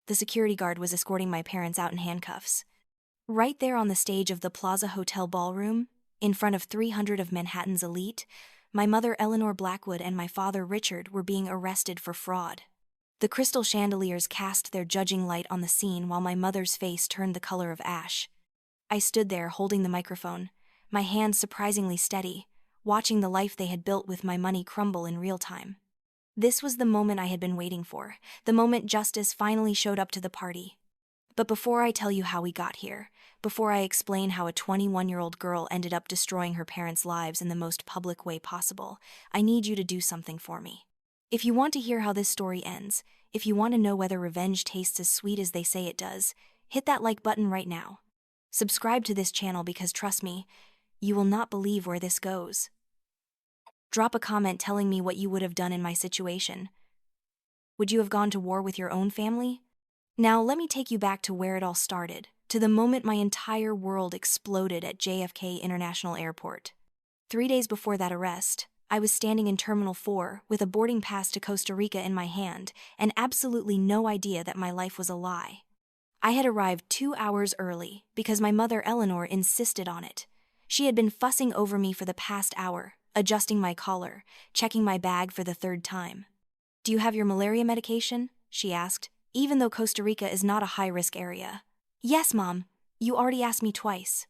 the security guard was escorting my parents out in handcuffs. Right there on the stage of the Plaza Hotel ballroom, in front of 300 of Manhattan's elite, my mother Eleanor Blackwood and my father Richard were being arrested for fraud. The crystal chandeliers cast their judging light on the scene while my mother's face turned the color of ash. I stood there holding the microphone, my hands surprisingly steady, watching the life they had built with my money crumble in real time. This was the moment I had been waiting for, the moment justice finally showed up to the party. But before I tell you how we got here, before I explain how a 21-year-old girl ended up destroying her parents' lives in the most public way possible, I need you to do something for me. If you want to hear how this story ends, if you want to know whether revenge tastes as sweet as they say it does, hit that like button right now. Subscribe to this channel because trust me, you will not believe where this goes. Drop a comment telling me what you would have done in my situation. Would you have gone to war with your own family? Now let me take you back to where it all started, to the moment my entire world exploded at JFK International Airport. 3 days before that arrest, I was standing in Terminal 4 with a boarding pass to Costa Rica in my hand and absolutely no idea that my life was a lie. I had arrived 2 hours early because my mother Eleanor insisted on it. She had been fussing over me for the past hour, adjusting my collar, checking my bag for the 3rd time. "Do you have your malaria medication?" she asked, even though Costa Rica is not a high-risk area. "Yes, Mom. You already asked me twice."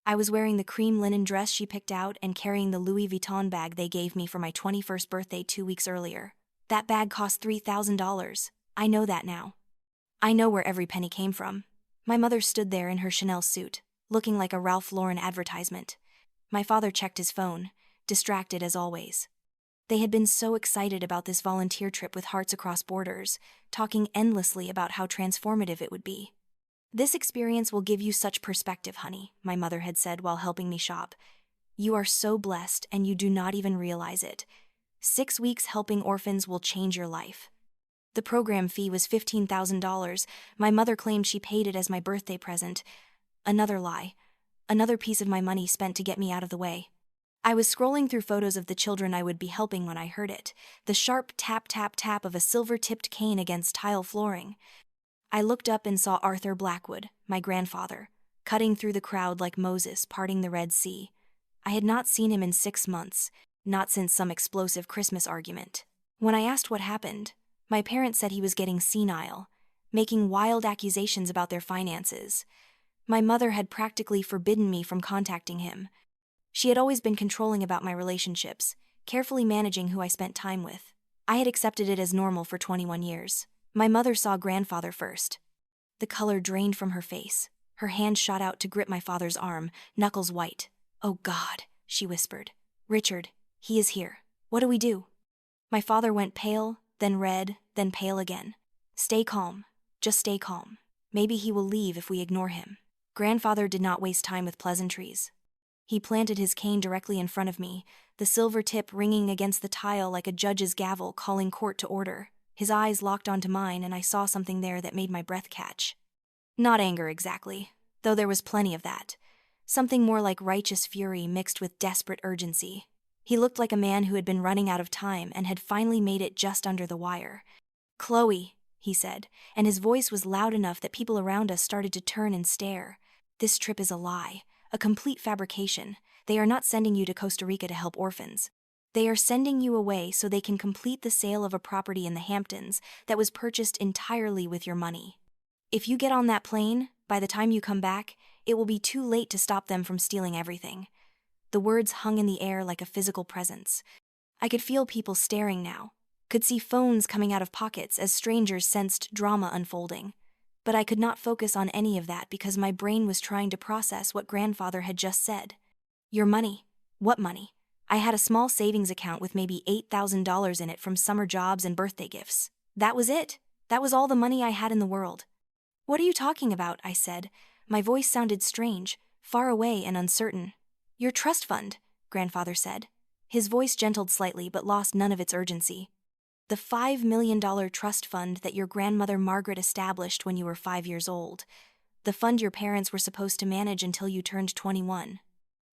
I was wearing the cream linen dress she picked out and carrying the Louis Vuitton bag they gave me for my 21st birthday 2 weeks earlier. That bag cost $3,000. I know that now. I know where every penny came from. My mother stood there in her Chanel suit, looking like a Ralph Lauren advertisement. My father checked his phone, distracted as always. They had been so excited about this volunteer trip with Hearts Across Borders, talking endlessly about how transformative it would be. "This experience will give you such perspective, honey," my mother had said while helping me shop. "You are so blessed and you do not even realize it. 6 weeks helping orphans will change your life." The program fee was $15,000. My mother claimed she paid it as my birthday present. Another lie. Another piece of my money spent to get me out of the way. I was scrolling through photos of the children I would be helping when I heard it. The sharp tap-tap-tap of a silver-tipped cane against tile flooring. I looked up and saw Arthur Blackwood, my grandfather, cutting through the crowd like Moses parting the Red Sea. I had not seen him in 6 months, not since some explosive Christmas argument. When I asked what happened, my parents said he was getting senile, making wild accusations about their finances. My mother had practically forbidden me from contacting him. She had always been controlling about my relationships, carefully managing who I spent time with. I had accepted it as normal for 21 years. My mother saw grandfather first. The color drained from her face. Her hand shot out to grip my father's arm, knuckles white. "Oh God," she whispered. "Richard, he is here. What do we do?" My father went pale, then red, then pale again. "Stay calm. Just stay calm. Maybe he will leave if we ignore him." Grandfather did not waste time with pleasantries. He planted his cane directly in front of me, the silver tip ringing against the tile like a judge's gavel calling court to order. His eyes locked onto mine and I saw something there that made my breath catch. Not anger exactly, though there was plenty of that. Something more like righteous fury mixed with desperate urgency. He looked like a man who had been running out of time and had finally made it just under the wire. "Chloe," he said, and his voice was loud enough that people around us started to turn and stare. "This trip is a lie, a complete fabrication. They are not sending you to Costa Rica to help orphans. They are sending you away so they can complete the sale of a property in the Hamptons that was purchased entirely with your money. If you get on that plane, by the time you come back, it will be too late to stop them from stealing everything." The words hung in the air like a physical presence. I could feel people staring now, could see phones coming out of pockets as strangers sensed drama unfolding. But I could not focus on any of that because my brain was trying to process what grandfather had just said. "Your money? What money?" I had a small savings account with maybe $8,000 in it from summer jobs and birthday gifts. That was it. That was all the money I had in the world. "What are you talking about?" I said. My voice sounded strange, far away and uncertain. "Your trust fund," grandfather said. His voice gentled slightly but lost none of its urgency. "The $5 million trust fund that your grandmother Margaret established when you were 5 years old. The fund your parents were supposed to manage until you turned 21.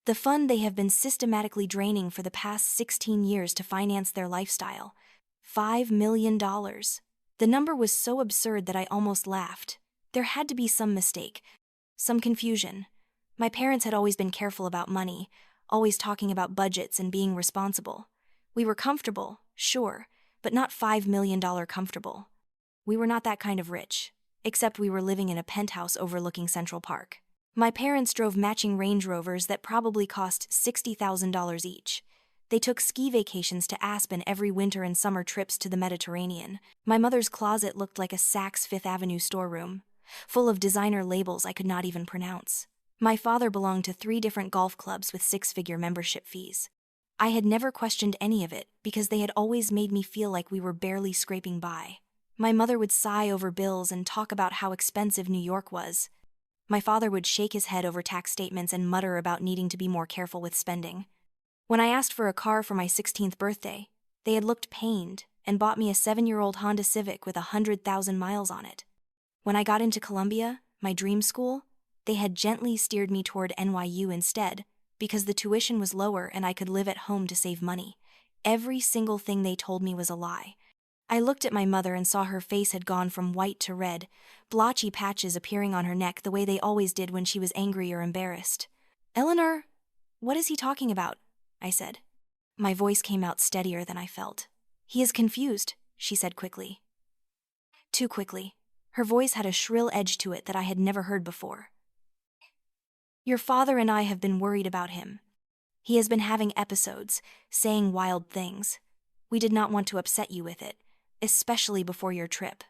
The fund they have been systematically draining for the past 16 years to finance their lifestyle. $5 million. The number was so absurd that I almost laughed. There had to be some mistake, some confusion. My parents had always been careful about money, always talking about budgets and being responsible. We were comfortable, sure, but not $5 million comfortable. We were not that kind of rich, except we were living in a penthouse overlooking Central Park. My parents drove matching Range Rovers that probably cost $60,000 each. They took ski vacations to Aspen every winter and summer trips to the Mediterranean. My mother's closet looked like a Saks Fifth Avenue storeroom, full of designer labels I could not even pronounce. My father belonged to 3 different golf clubs with 6-figure membership fees. I had never questioned any of it because they had always made me feel like we were barely scraping by. My mother would sigh over bills and talk about how expensive New York was. My father would shake his head over tax statements and mutter about needing to be more careful with spending. When I asked for a car for my 16th birthday, they had looked pained and bought me a 7-year-old Honda Civic with 100,000 miles on it. When I got into Columbia, my dream school, they had gently steered me toward NYU instead, because the tuition was lower and I could live at home to save money. Every single thing they told me was a lie. I looked at my mother and saw her face had gone from white to red, blotchy patches appearing on her neck the way they always did when she was angry or embarrassed. "Eleanor, what is he talking about?" I said. My voice came out steadier than I felt. "He is confused," she said quickly. Too quickly. Her voice had a shrill edge to it that I had never heard before. "Your father and I have been worried about him. He has been having episodes, saying wild things. We did not want to upset you with it, especially before your trip."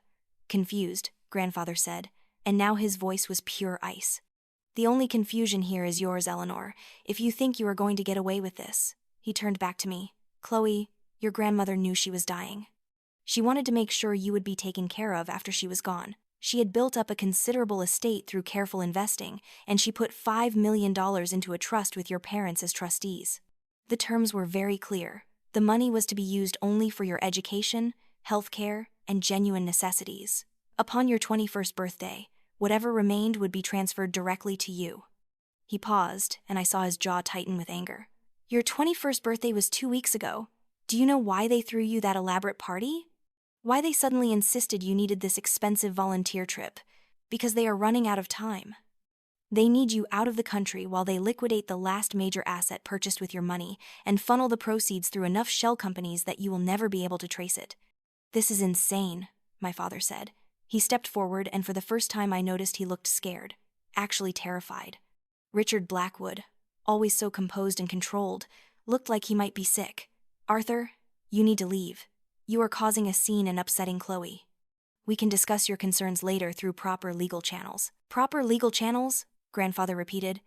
"Confused," grandfather said, and now his voice was pure ice. "The only confusion here is yours, Eleanor, if you think you are going to get away with this." He turned back to me. "Chloe, your grandmother knew she was dying. She wanted to make sure you would be taken care of after she was gone. She had built up a considerable estate through careful investing, and she put $5 million into a trust with your parents as trustees. The terms were very clear. The money was to be used only for your education, health care, and genuine necessities. Upon your 21st birthday, whatever remained would be transferred directly to you." He paused, and I saw his jaw tighten with anger. "Your 21st birthday was 2 weeks ago. Do you know why they threw you that elaborate party? Why they suddenly insisted you needed this expensive volunteer trip? Because they are running out of time. They need you out of the country while they liquidate the last major asset purchased with your money and funnel the proceeds through enough shell companies that you will never be able to trace it." "This is insane," my father said. He stepped forward, and for the first time I noticed he looked scared, actually terrified. Richard Blackwood, always so composed and controlled, looked like he might be sick. "Arthur, you need to leave. You are causing a scene and upsetting Chloe. We can discuss your concerns later through proper legal channels." "Proper legal channels?" grandfather repeated.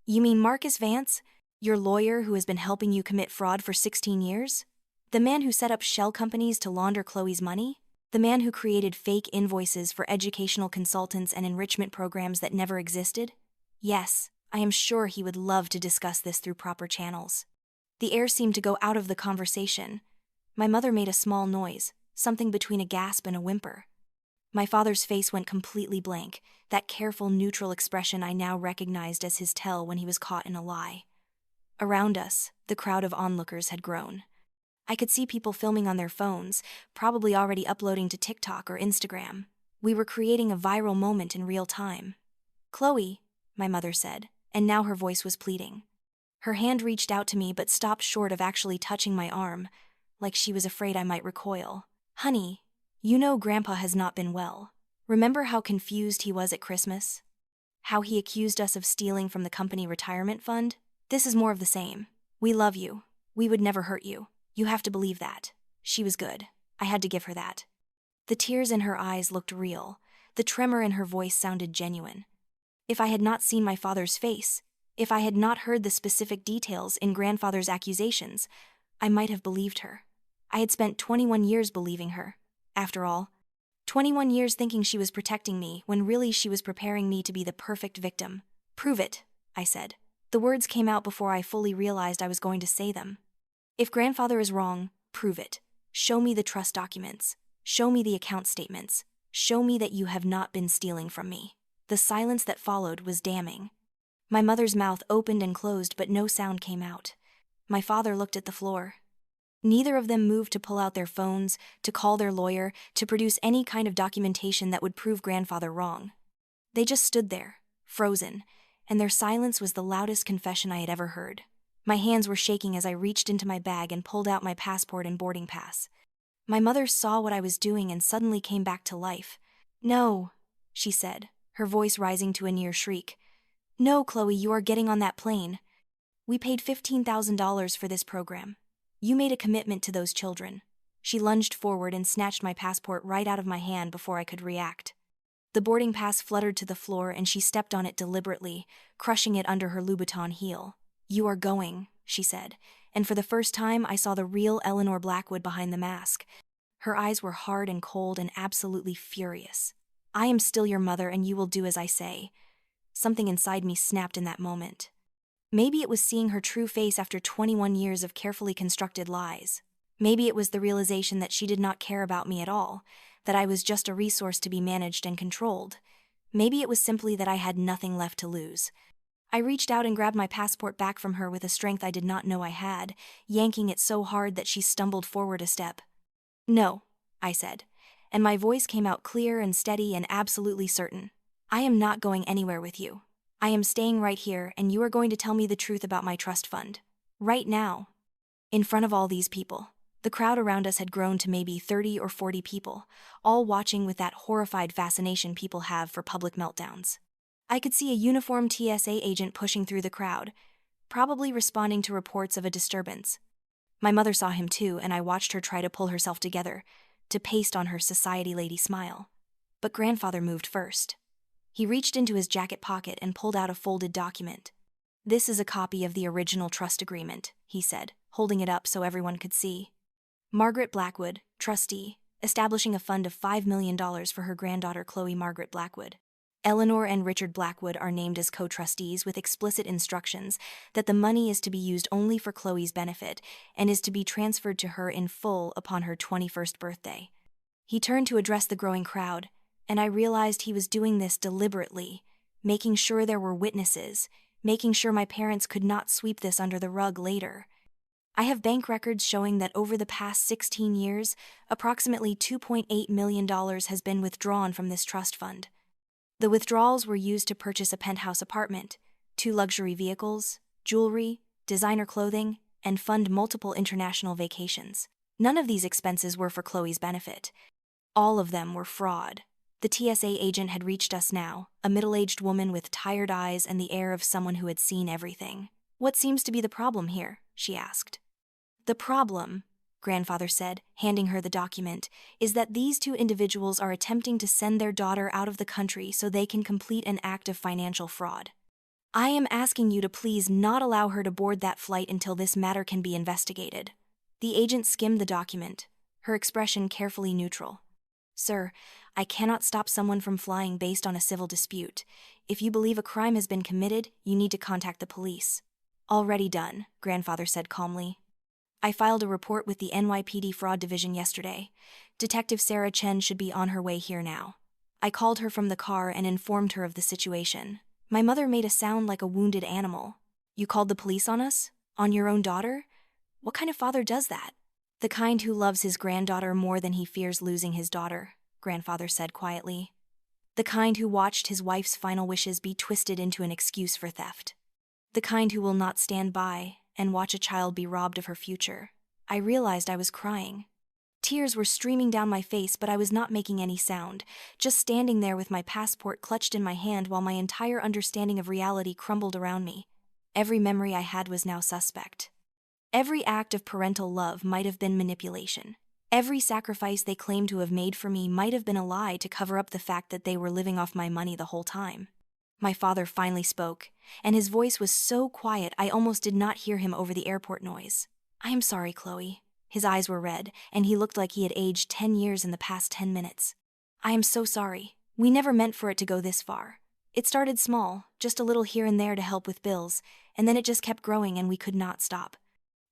"You mean Marcus Vance, your lawyer who has been helping you commit fraud for 16 years? The man who set up shell companies to launder Chloe's money? The man who created fake invoices for educational consultants and enrichment programs that never existed? Yes, I am sure he would love to discuss this through proper channels." The air seemed to go out of the conversation. My mother made a small noise, something between a gasp and a whimper. My father's face went completely blank, that careful, neutral expression I now recognized as his tell when he was caught in a lie. Around us, the crowd of onlookers had grown. I could see people filming on their phones, probably already uploading to TikTok or Instagram. We were creating a viral moment in real time. "Chloe," my mother said, and now her voice was pleading. Her hand reached out to me but stopped short of actually touching my arm, like she was afraid I might recoil. "Honey, you know Grandpa has not been well. Remember how confused he was at Christmas? How he accused us of stealing from the company retirement fund? This is more of the same. We love you. We would never hurt you. You have to believe that." She was good. I had to give her that. The tears in her eyes looked real. The tremor in her voice sounded genuine. If I had not seen my father's face, if I had not heard the specific details in grandfather's accusations, I might have believed her. I had spent 21 years believing her. After all, 21 years thinking she was protecting me when really she was preparing me to be the perfect victim. "Prove it," I said. The words came out before I fully realized I was going to say them. "If grandfather is wrong, prove it. Show me the trust documents. Show me the account statements. Show me that you have not been stealing from me." The silence that followed was damning. My mother's mouth opened and closed, but no sound came out. My father looked at the floor. Neither of them moved to pull out their phones, to call their lawyer, to produce any kind of documentation that would prove grandfather wrong. They just stood there, frozen, and their silence was the loudest confession I had ever heard. My hands were shaking as I reached into my bag and pulled out my passport and boarding pass. My mother saw what I was doing and suddenly came back to life. "No," she said, her voice rising to a near shriek. "No, Chloe, you are getting on that plane. We paid $15,000 for this program. You made a commitment to those children." She lunged forward and snatched my passport right out of my hand before I could react. The boarding pass fluttered to the floor and she stepped on it deliberately, crushing it under her Louboutin heel. "You are going," she said, and for the first time I saw the real Eleanor Blackwood behind the mask. Her eyes were hard and cold and absolutely furious. "I am still your mother and you will do as I say." Something inside me snapped in that moment. Maybe it was seeing her true face after 21 years of carefully constructed lies. Maybe it was the realization that she did not care about me at all, that I was just a resource to be managed and controlled. Maybe it was simply that I had nothing left to lose. I reached out and grabbed my passport back from her with a strength I did not know I had, yanking it so hard that she stumbled forward a step. "No," I said, and my voice came out clear and steady and absolutely certain. "I am not going anywhere with you. I am staying right here, and you are going to tell me the truth about my trust fund. Right now." In front of all these people. The crowd around us had grown to maybe 30 or 40 people, all watching with that horrified fascination people have for public meltdowns. I could see a uniformed TSA agent pushing through the crowd, probably responding to reports of a disturbance. My mother saw him too, and I watched her try to pull herself together, to paste on her society lady smile. But grandfather moved first. He reached into his jacket pocket and pulled out a folded document. "This is a copy of the original trust agreement," he said, holding it up so everyone could see. "Margaret Blackwood, trustee, establishing a fund of $5 million for her granddaughter Chloe Margaret Blackwood. Eleanor and Richard Blackwood are named as co-trustees with explicit instructions that the money is to be used only for Chloe's benefit and is to be transferred to her in full upon her 21st birthday." He turned to address the growing crowd, and I realized he was doing this deliberately, making sure there were witnesses, making sure my parents could not sweep this under the rug later. I have bank records showing that over the past 16 years, approximately $2.8 million has been withdrawn from this trust fund. The withdrawals were used to purchase a penthouse apartment, 2 luxury vehicles, jewelry, designer clothing, and fund multiple international vacations. None of these expenses were for Chloe's benefit. All of them were fraud. The TSA agent had reached us now, a middle-aged woman with tired eyes and the air of someone who had seen everything. "What seems to be the problem here?" she asked. "The problem," grandfather said, handing her the document, "is that these 2 individuals are attempting to send their daughter out of the country so they can complete an act of financial fraud. I am asking you to please not allow her to board that flight until this matter can be investigated." The agent skimmed the document, her expression carefully neutral. "Sir, I cannot stop someone from flying based on a civil dispute. If you believe a crime has been committed, you need to contact the police." "Already done," grandfather said calmly. "I filed a report with the NYPD Fraud Division yesterday. Detective Sarah Chen should be on her way here now." I called her from the car and informed her of the situation. My mother made a sound like a wounded animal. "You called the police on us? On your own daughter? What kind of father does that?" "The kind who loves his granddaughter more than he fears losing his daughter," grandfather said quietly. "The kind who watched his wife's final wishes be twisted into an excuse for theft. The kind who will not stand by and watch a child be robbed of her future." I realized I was crying. Tears were streaming down my face, but I was not making any sound, just standing there with my passport clutched in my hand while my entire understanding of reality crumbled around me. Every memory I had was now suspect. Every act of parental love might have been manipulation. Every sacrifice they claimed to have made for me might have been a lie to cover up the fact that they were living off my money the whole time. My father finally spoke, and his voice was so quiet I almost did not hear him over the airport noise. "I am sorry, Chloe." His eyes were red, and he looked like he had aged 10 years in the past 10 minutes. "I am so sorry. We never meant for it to go this far. It started small, just a little here and there to help with bills, and then it just kept growing and we could not stop."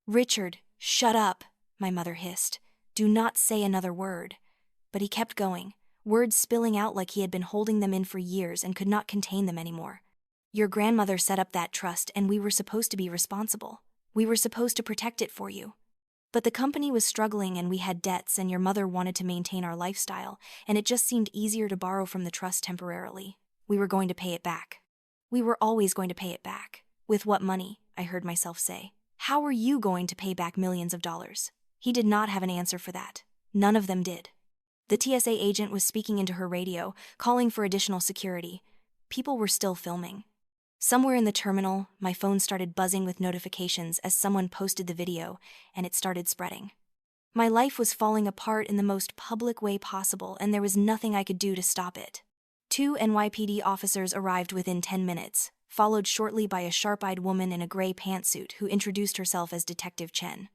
"Richard, shut up," my mother hissed. "Do not say another word." But he kept going, words spilling out like he had been holding them in for years and could not contain them anymore. "Your grandmother set up that trust and we were supposed to be responsible. We were supposed to protect it for you." But the company was struggling and we had debts and your mother wanted to maintain our lifestyle, and it just seemed easier to borrow from the trust temporarily. We were going to pay it back. We were always going to pay it back. With what money? I heard myself say. How were you going to pay back millions of dollars? He did not have an answer for that. None of them did. The TSA agent was speaking into her radio, calling for additional security. People were still filming. Somewhere in the terminal, my phone started buzzing with notifications as someone posted the video, and it started spreading. My life was falling apart in the most public way possible, and there was nothing I could do to stop it. 2 NYPD officers arrived within 10 minutes, followed shortly by a sharp-eyed woman in a gray pantsuit who introduced herself as Detective Chen.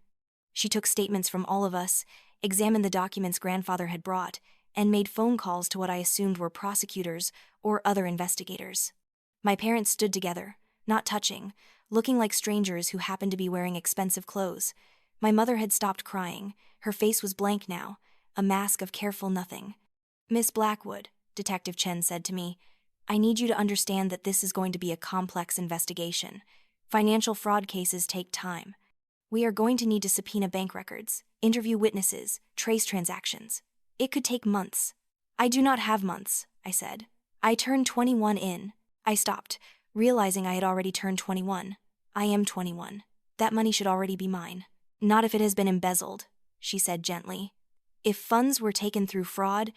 She took statements from all of us, examined the documents grandfather had brought, and made phone calls to what I assumed were prosecutors or other investigators. My parents stood together, not touching, looking like strangers who happened to be wearing expensive clothes. My mother had stopped crying. Her face was blank now, a mask of careful nothing. "Miss Blackwood," Detective Chen said to me, "I need you to understand that this is going to be a complex investigation. Financial fraud cases take time. We are going to need to subpoena bank records, interview witnesses, trace transactions. It could take months." "I do not have months," I said. "I turned 21 in." I stopped, realizing I had already turned 21. "I am 21. That money should already be mine." "Not if it has been embezzled," she said gently. "If funds were taken through fraud,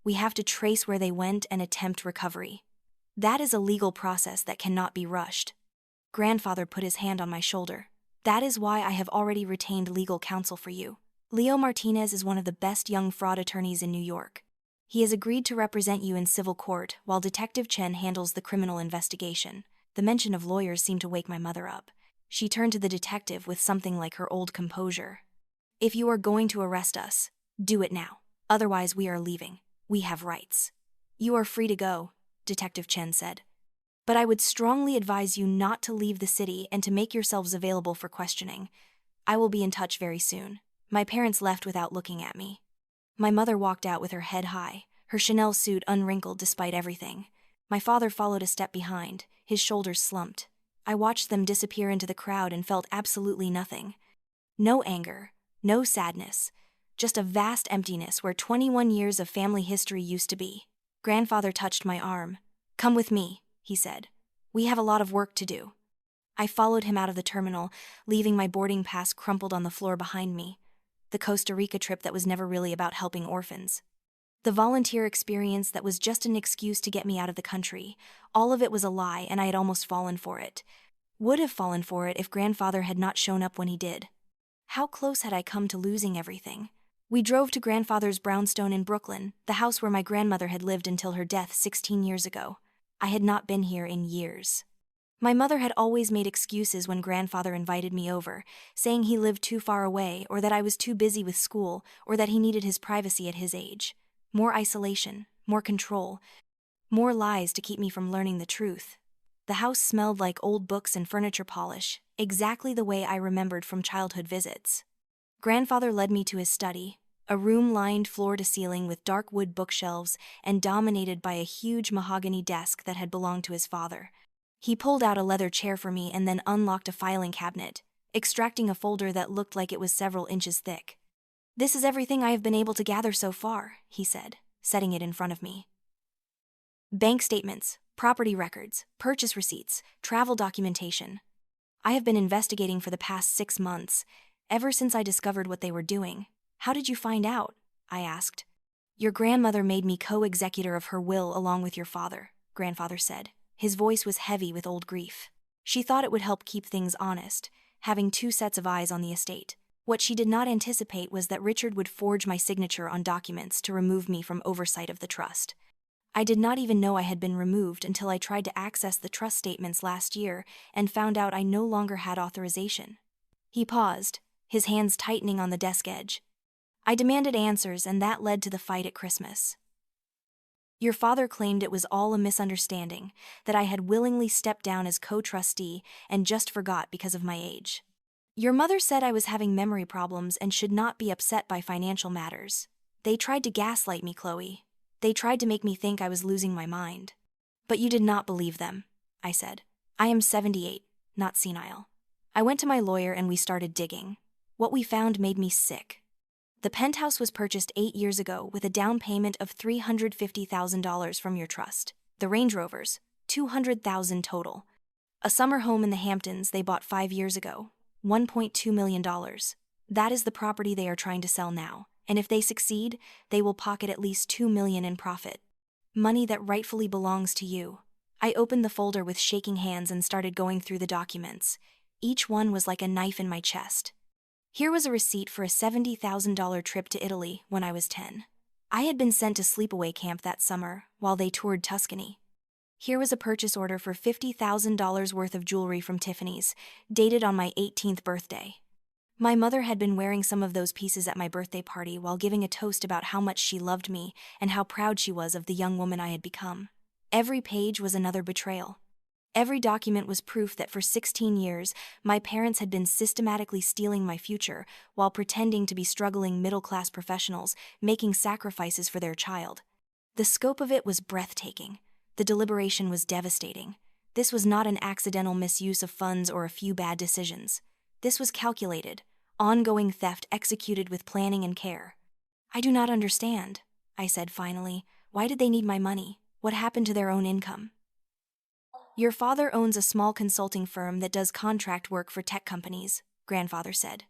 we have to trace where they went and attempt recovery. That is a legal process that cannot be rushed." Grandfather put his hand on my shoulder. "That is why I have already retained legal counsel for you. Leo Martinez is one of the best young fraud attorneys in New York. He has agreed to represent you in civil court while Detective Chen handles the criminal investigation." The mention of lawyers seemed to wake my mother up. She turned to the detective with something like her old composure. "If you are going to arrest us, do it now. Otherwise, we are leaving. We have rights." "You are free to go," Detective Chen said. "But I would strongly advise you not to leave the city and to make yourselves available for questioning. I will be in touch very soon." My parents left without looking at me. My mother walked out with her head high, her Chanel suit unwrinkled despite everything. My father followed a step behind, his shoulders slumped. I watched them disappear into the crowd and felt absolutely nothing. No anger, no sadness, just a vast emptiness where 21 years of family history used to be. Grandfather touched my arm. "Come with me," he said. "We have a lot of work to do." I followed him out of the terminal, leaving my boarding pass crumpled on the floor behind me. The Costa Rica trip that was never really about helping orphans. The volunteer experience that was just an excuse to get me out of the country. All of it was a lie, and I had almost fallen for it. Would have fallen for it if grandfather had not shown up when he did. How close had I come to losing everything? We drove to grandfather's brownstone in Brooklyn, the house where my grandmother had lived until her death 16 years ago. I had not been here in years. My mother had always made excuses when grandfather invited me over, saying he lived too far away, or that I was too busy with school, or that he needed his privacy at his age. More isolation, more control, more lies to keep me from learning the truth. The house smelled like old books and furniture polish, exactly the way I remembered from childhood visits. Grandfather led me to his study, a room lined floor to ceiling with dark wood bookshelves and dominated by a huge mahogany desk that had belonged to his father. He pulled out a leather chair for me and then unlocked a filing cabinet, extracting a folder that looked like it was several inches thick. "This is everything I have been able to gather so far," he said, setting it in front of me. "Bank statements, property records, purchase receipts, travel documentation. I have been investigating for the past 6 months, ever since I discovered what they were doing." "How did you find out?" I asked. "Your grandmother made me co-executor of her will along with your father," grandfather said. His voice was heavy with old grief. "She thought it would help keep things honest, having 2 sets of eyes on the estate. What she did not anticipate was that Richard would forge my signature on documents to remove me from oversight of the trust. I did not even know I had been removed until I tried to access the trust statements last year and found out I no longer had authorization." He paused, his hands tightening on the desk edge. "I demanded answers, and that led to the fight at Christmas. Your father claimed it was all a misunderstanding, that I had willingly stepped down as co-trustee and just forgot because of my age. Your mother said I was having memory problems and should not be upset by financial matters. They tried to gaslight me, Chloe. They tried to make me think I was losing my mind. But you did not believe them," I said. "I am 78, not senile." I went to my lawyer and we started digging. What we found made me sick. The penthouse was purchased 8 years ago with a down payment of $350,000 from your trust. The Range Rovers, $200,000 total. A summer home in the Hamptons they bought 5 years ago, $1.2 million. That is the property they are trying to sell now, and if they succeed, they will pocket at least $2 million in profit. Money that rightfully belongs to you. I opened the folder with shaking hands and started going through the documents. Each one was like a knife in my chest. Here was a receipt for a $70,000 trip to Italy when I was 10. I had been sent to sleepaway camp that summer while they toured Tuscany. Here was a purchase order for $50,000 worth of jewelry from Tiffany's, dated on my 18th birthday. My mother had been wearing some of those pieces at my birthday party while giving a toast about how much she loved me and how proud she was of the young woman I had become. Every page was another betrayal. Every document was proof that for 16 years, my parents had been systematically stealing my future while pretending to be struggling middle-class professionals, making sacrifices for their child. The scope of it was breathtaking. The deliberation was devastating. This was not an accidental misuse of funds or a few bad decisions. This was calculated, ongoing theft executed with planning and care. "I do not understand," I said finally. "Why did they need my money? What happened to their own income?" "Your father owns a small consulting firm that does contract work for tech companies," grandfather said.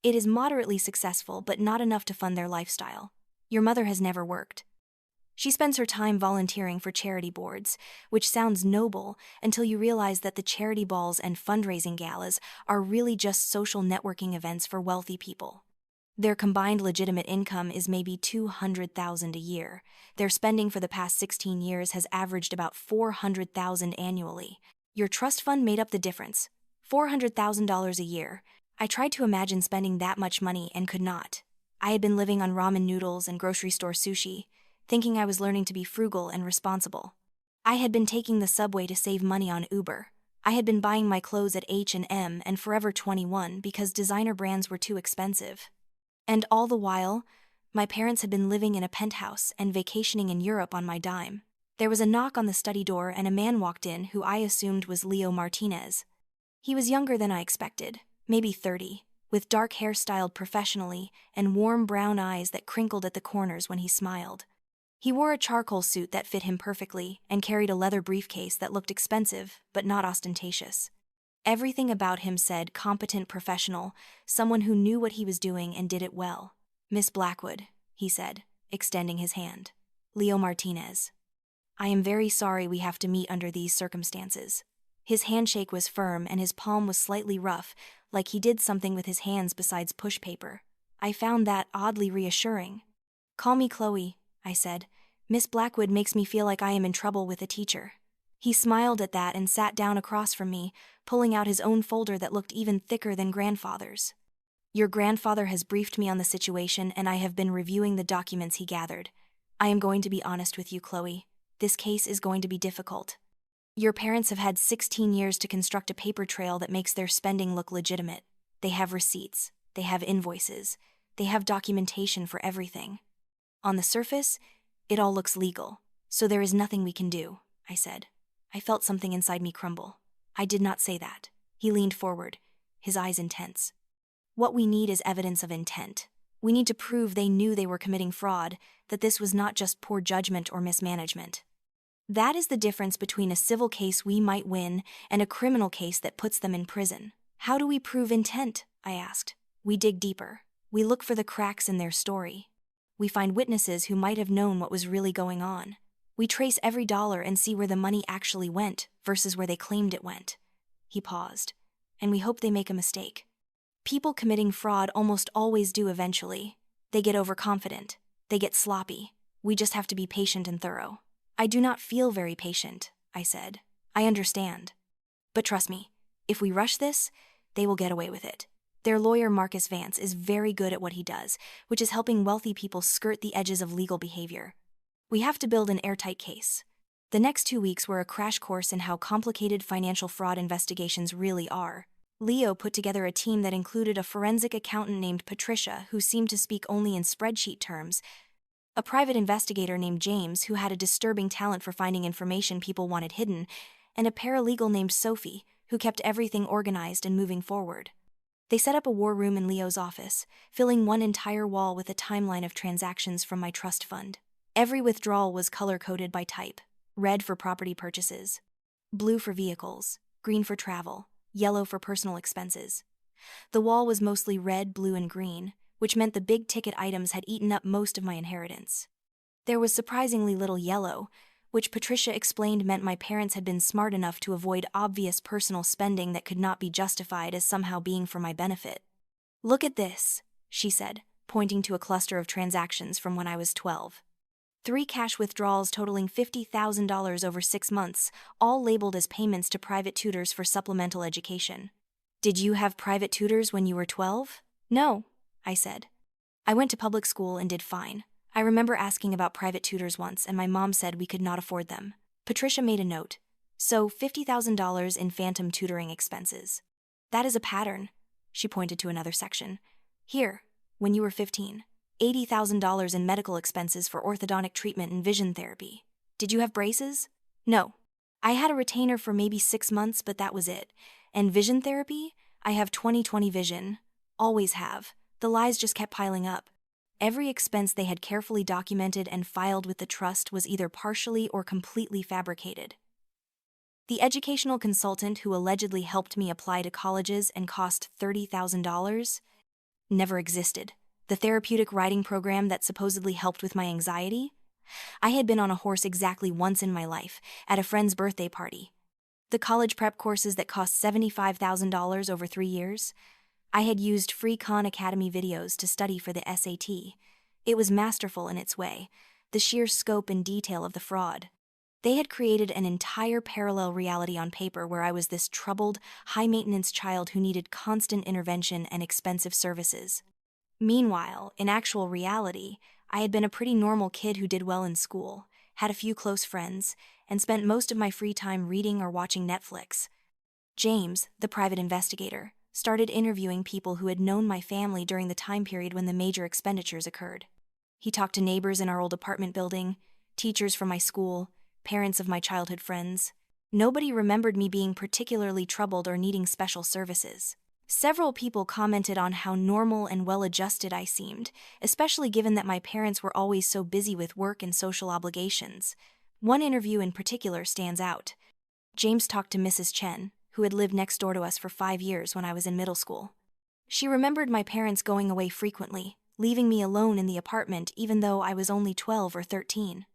"It is moderately successful, but not enough to fund their lifestyle. Your mother has never worked. She spends her time volunteering for charity boards, which sounds noble until you realize that the charity balls and fundraising galas are really just social networking events for wealthy people. Their combined legitimate income is maybe $200,000 a year. Their spending for the past 16 years has averaged about $400,000 annually. Your trust fund made up the difference, $400,000 a year. I tried to imagine spending that much money and could not. I had been living on ramen noodles and grocery store sushi, thinking I was learning to be frugal and responsible. I had been taking the subway to save money on Uber. I had been buying my clothes at H&M and Forever 21 because designer brands were too expensive. And all the while, my parents had been living in a penthouse and vacationing in Europe on my dime. There was a knock on the study door and a man walked in who I assumed was Leo Martinez. He was younger than I expected, maybe 30, with dark hair styled professionally and warm brown eyes that crinkled at the corners when he smiled. He wore a charcoal suit that fit him perfectly and carried a leather briefcase that looked expensive but not ostentatious. Everything about him said competent professional, someone who knew what he was doing and did it well. "Miss Blackwood," he said, extending his hand. "Leo Martinez. I am very sorry we have to meet under these circumstances." His handshake was firm and his palm was slightly rough, like he did something with his hands besides push paper. I found that oddly reassuring. "Call me Chloe," I said. "Miss Blackwood makes me feel like I am in trouble with a teacher." He smiled at that and sat down across from me, pulling out his own folder that looked even thicker than grandfather's. "Your grandfather has briefed me on the situation and I have been reviewing the documents he gathered. I am going to be honest with you, Chloe. This case is going to be difficult. Your parents have had 16 years to construct a paper trail that makes their spending look legitimate. They have receipts, they have invoices, they have documentation for everything. On the surface, it all looks legal, so there is nothing we can do," I said. I felt something inside me crumble. I did not say that. He leaned forward, his eyes intense. "What we need is evidence of intent. We need to prove they knew they were committing fraud, that this was not just poor judgment or mismanagement. That is the difference between a civil case we might win and a criminal case that puts them in prison." "How do we prove intent?" I asked. "We dig deeper. We look for the cracks in their story. We find witnesses who might have known what was really going on. We trace every dollar and see where the money actually went versus where they claimed it went." He paused. "And we hope they make a mistake. People committing fraud almost always do eventually. They get overconfident. They get sloppy. We just have to be patient and thorough." "I do not feel very patient," I said. "I understand. But trust me, if we rush this, they will get away with it. Their lawyer Marcus Vance is very good at what he does, which is helping wealthy people skirt the edges of legal behavior. We have to build an airtight case." The next 2 weeks were a crash course in how complicated financial fraud investigations really are. Leo put together a team that included a forensic accountant named Patricia, who seemed to speak only in spreadsheet terms, a private investigator named James, who had a disturbing talent for finding information people wanted hidden, and a paralegal named Sophie, who kept everything organized and moving forward. They set up a war room in Leo's office, filling one entire wall with a timeline of transactions from my trust fund. Every withdrawal was color-coded by type: red for property purchases, blue for vehicles, green for travel, yellow for personal expenses. The wall was mostly red, blue, and green, which meant the big-ticket items had eaten up most of my inheritance. There was surprisingly little yellow, which Patricia explained meant my parents had been smart enough to avoid obvious personal spending that could not be justified as somehow being for my benefit. "Look at this," she said, pointing to a cluster of transactions from when I was 12. 3 cash withdrawals totaling $50,000 over 6 months, all labeled as payments to private tutors for supplemental education. "Did you have private tutors when you were 12? "No," I said. "I went to public school and did fine. I remember asking about private tutors once, and my mom said we could not afford them." Patricia made a note. "So, $50,000 in phantom tutoring expenses. That is a pattern." She pointed to another section. "Here, when you were 15. $80,000 in medical expenses for orthodontic treatment and vision therapy. Did you have braces?" "No. I had a retainer for maybe 6 months, but that was it. And vision therapy? I have 20/20 vision. Always have. The lies just kept piling up." Every expense they had carefully documented and filed with the trust was either partially or completely fabricated. The educational consultant who allegedly helped me apply to colleges and cost $30,000 never existed. The therapeutic riding program that supposedly helped with my anxiety? I had been on a horse exactly once in my life, at a friend's birthday party. The college prep courses that cost $75,000 over 3 years? I had used free Khan Academy videos to study for the SAT. It was masterful in its way, the sheer scope and detail of the fraud. They had created an entire parallel reality on paper where I was this troubled, high-maintenance child who needed constant intervention and expensive services. Meanwhile, in actual reality, I had been a pretty normal kid who did well in school, had a few close friends, and spent most of my free time reading or watching Netflix. James, the private investigator, started interviewing people who had known my family during the time period when the major expenditures occurred. He talked to neighbors in our old apartment building, teachers from my school, parents of my childhood friends. Nobody remembered me being particularly troubled or needing special services. Several people commented on how normal and well-adjusted I seemed, especially given that my parents were always so busy with work and social obligations. One interview in particular stands out. James talked to Mrs. Chen, who had lived next door to us for 5 years when I was in middle school. She remembered my parents going away frequently, leaving me alone in the apartment even though I was only 12 or 13.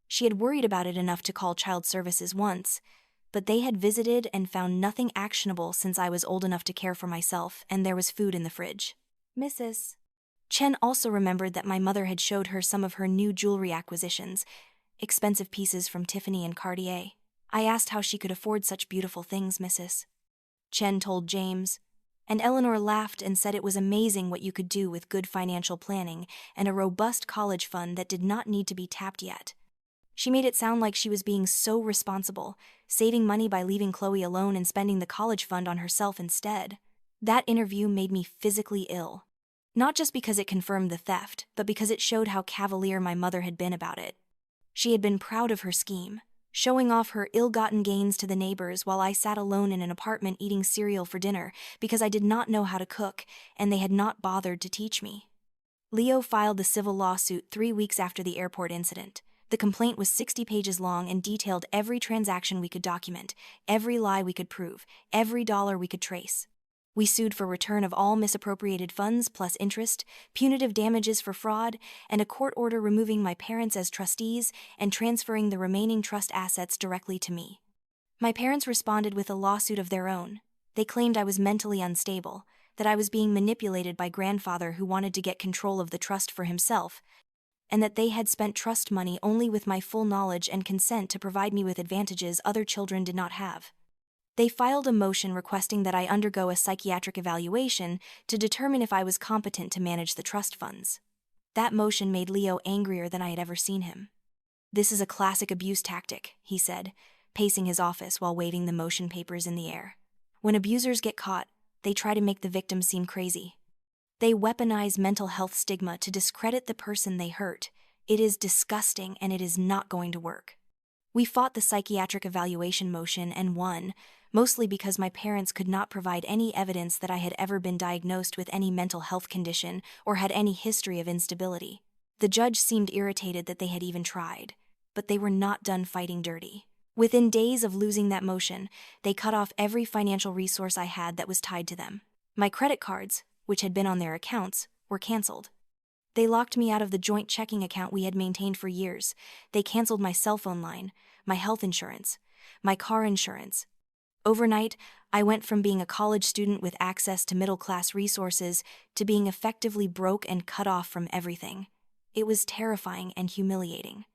She had worried about it enough to call child services once, but they had visited and found nothing actionable since I was old enough to care for myself and there was food in the fridge. Mrs. Chen also remembered that my mother had showed her some of her new jewelry acquisitions, expensive pieces from Tiffany and Cartier. I asked how she could afford such beautiful things, Mrs. Chen told James, and Eleanor laughed and said it was amazing what you could do with good financial planning and a robust college fund that did not need to be tapped yet. She made it sound like she was being so responsible, saving money by leaving Chloe alone and spending the college fund on herself instead. That interview made me physically ill. Not just because it confirmed the theft, but because it showed how cavalier my mother had been about it. She had been proud of her scheme, showing off her ill-gotten gains to the neighbors while I sat alone in an apartment eating cereal for dinner because I did not know how to cook and they had not bothered to teach me. Leo filed the civil lawsuit 3 weeks after the airport incident. The complaint was 60 pages long and detailed every transaction we could document, every lie we could prove, every dollar we could trace. We sued for return of all misappropriated funds plus interest, punitive damages for fraud, and a court order removing my parents as trustees and transferring the remaining trust assets directly to me. My parents responded with a lawsuit of their own. They claimed I was mentally unstable, that I was being manipulated by grandfather who wanted to get control of the trust for himself, and that they had spent trust money only with my full knowledge and consent to provide me with advantages other children did not have. They filed a motion requesting that I undergo a psychiatric evaluation to determine if I was competent to manage the trust funds. That motion made Leo angrier than I had ever seen him. "This is a classic abuse tactic," he said, pacing his office while waving the motion papers in the air. "When abusers get caught, they try to make the victim seem crazy. They weaponize mental health stigma to discredit the person they hurt. It is disgusting and it is not going to work. We fought the psychiatric evaluation motion and won, mostly because my parents could not provide any evidence that I had ever been diagnosed with any mental health condition or had any history of instability. The judge seemed irritated that they had even tried, but they were not done fighting dirty. Within days of losing that motion, they cut off every financial resource I had that was tied to them. My credit cards, which had been on their accounts, were canceled. They locked me out of the joint checking account we had maintained for years. They canceled my cell phone line, my health insurance, my car insurance. Overnight, I went from being a college student with access to middle-class resources to being effectively broke and cut off from everything. It was terrifying and humiliating.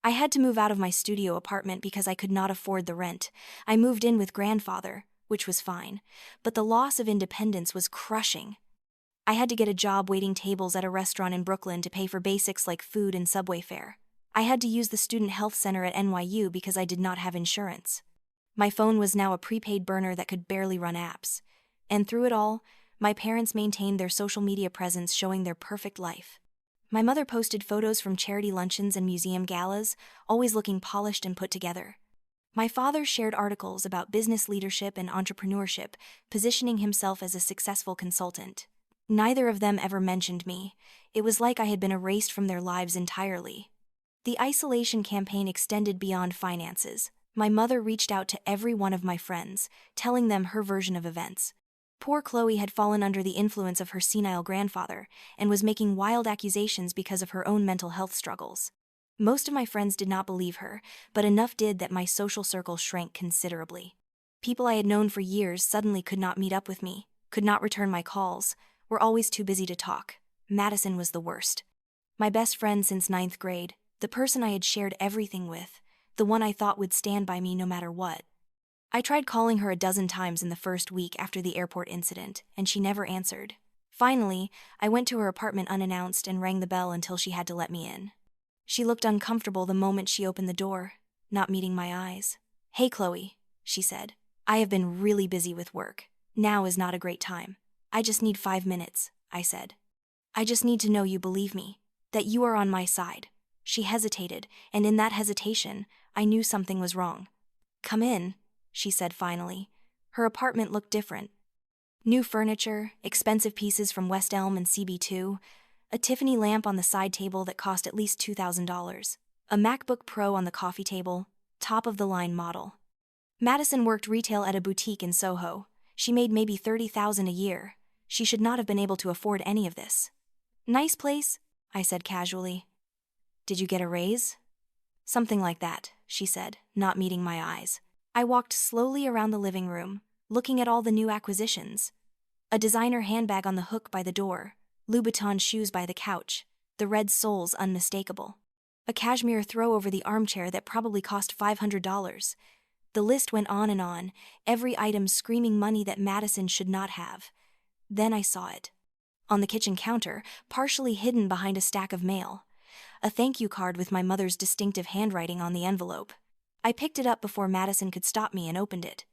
I had to move out of my studio apartment because I could not afford the rent. I moved in with grandfather, which was fine, but the loss of independence was crushing. I had to get a job waiting tables at a restaurant in Brooklyn to pay for basics like food and subway fare. I had to use the student health center at NYU because I did not have insurance. My phone was now a prepaid burner that could barely run apps. And through it all, my parents maintained their social media presence showing their perfect life. My mother posted photos from charity luncheons and museum galas, always looking polished and put together. My father shared articles about business leadership and entrepreneurship, positioning himself as a successful consultant. Neither of them ever mentioned me. It was like I had been erased from their lives entirely. The isolation campaign extended beyond finances. My mother reached out to every one of my friends, telling them her version of events. Poor Chloe had fallen under the influence of her senile grandfather and was making wild accusations because of her own mental health struggles. Most of my friends did not believe her, but enough did that my social circle shrank considerably. People I had known for years suddenly could not meet up with me, could not return my calls, were always too busy to talk. Madison was the worst. My best friend since 9th grade, the person I had shared everything with, the one I thought would stand by me no matter what. I tried calling her a dozen times in the first week after the airport incident, and she never answered. Finally, I went to her apartment unannounced and rang the bell until she had to let me in. She looked uncomfortable the moment she opened the door, not meeting my eyes. "Hey, Chloe," she said. "I have been really busy with work. Now is not a great time. I just need 5 minutes," I said. "I just need to know you believe me, that you are on my side." She hesitated, and in that hesitation, I knew something was wrong. "Come in," she said finally. Her apartment looked different. New furniture, expensive pieces from West Elm and CB2, a Tiffany lamp on the side table that cost at least $2,000, a MacBook Pro on the coffee table, top-of-the-line model. Madison worked retail at a boutique in Soho. She made maybe $30,000 a year. She should not have been able to afford any of this. "Nice place," I said casually. "Did you get a raise?" "Something like that," she said, not meeting my eyes. I walked slowly around the living room, looking at all the new acquisitions. A designer handbag on the hook by the door, Louboutin shoes by the couch, the red soles unmistakable. A cashmere throw over the armchair that probably cost $500. The list went on and on, every item screaming money that Madison should not have. Then I saw it. On the kitchen counter, partially hidden behind a stack of mail. A thank you card with my mother's distinctive handwriting on the envelope. I picked it up before Madison could stop me and opened it.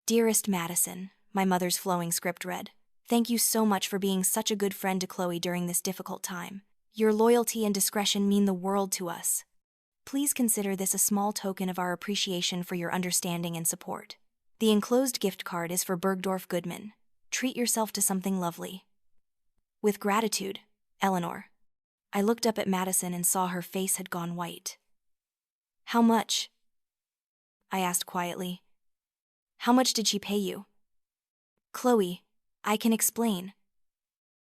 "Dearest Madison," my mother's flowing script read. "Thank you so much for being such a good friend to Chloe during this difficult time. Your loyalty and discretion mean the world to us. Please consider this a small token of our appreciation for your understanding and support. The enclosed gift card is for Bergdorf Goodman. Treat yourself to something lovely. With gratitude, Eleanor." I looked up at Madison and saw her face had gone white. "How much?" I asked quietly. "How much did she pay you?" "Chloe, I can explain."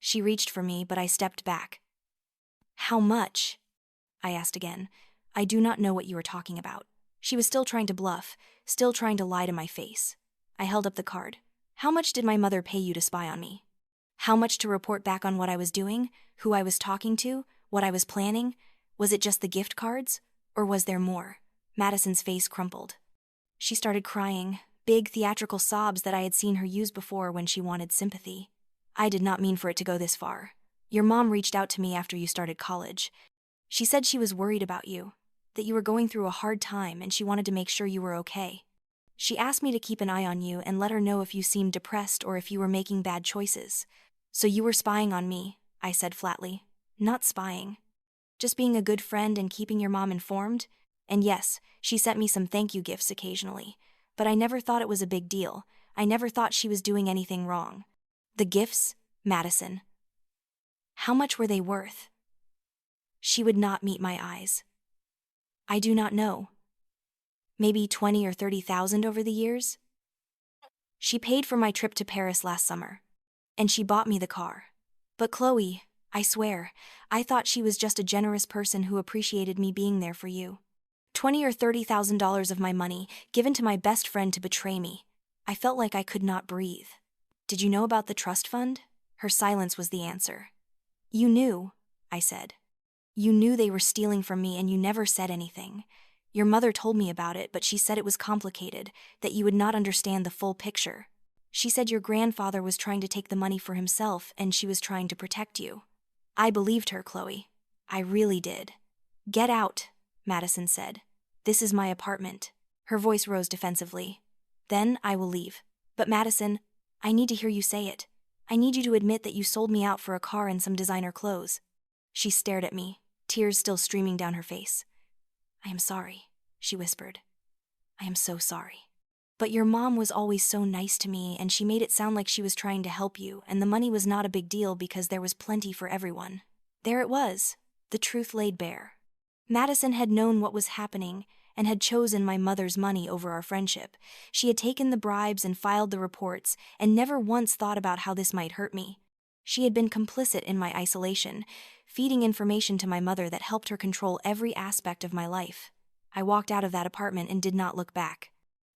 She reached for me, but I stepped back. "How much?" I asked again. "I do not know what you are talking about." She was still trying to bluff, still trying to lie to my face. I held up the card. "How much did my mother pay you to spy on me? How much to report back on what I was doing, who I was talking to, what I was planning? Was it just the gift cards? Or was there more?" Madison's face crumpled. She started crying, big theatrical sobs that I had seen her use before when she wanted sympathy. "I did not mean for it to go this far. Your mom reached out to me after you started college. She said she was worried about you, that you were going through a hard time and she wanted to make sure you were okay. She asked me to keep an eye on you and let her know if you seemed depressed or if you were making bad choices. So you were spying on me," I said flatly. "Not spying. Just being a good friend and keeping your mom informed. And yes, she sent me some thank you gifts occasionally. But I never thought it was a big deal. I never thought she was doing anything wrong. The gifts? Madison. How much were they worth? She would not meet my eyes. I do not know. Maybe 20 or 30,000 over the years? She paid for my trip to Paris last summer. And she bought me the car. But Chloe, I swear, I thought she was just a generous person who appreciated me being there for you. $20,000 or $30,000 of my money given to my best friend to betray me. I felt like I could not breathe. Did you know about the trust fund? Her silence was the answer. You knew, I said. You knew they were stealing from me and you never said anything. Your mother told me about it, but she said it was complicated, that you would not understand the full picture. She said your grandfather was trying to take the money for himself and she was trying to protect you. I believed her, Chloe. I really did. Get out, Madison said. This is my apartment. Her voice rose defensively. Then I will leave. But Madison, I need to hear you say it. I need you to admit that you sold me out for a car and some designer clothes. She stared at me, tears still streaming down her face. I am sorry, she whispered. I am so sorry. But your mom was always so nice to me and she made it sound like she was trying to help you and the money was not a big deal because there was plenty for everyone. There it was, the truth laid bare. Madison had known what was happening and had chosen my mother's money over our friendship. She had taken the bribes and filed the reports and never once thought about how this might hurt me. She had been complicit in my isolation, feeding information to my mother that helped her control every aspect of my life. I walked out of that apartment and did not look back.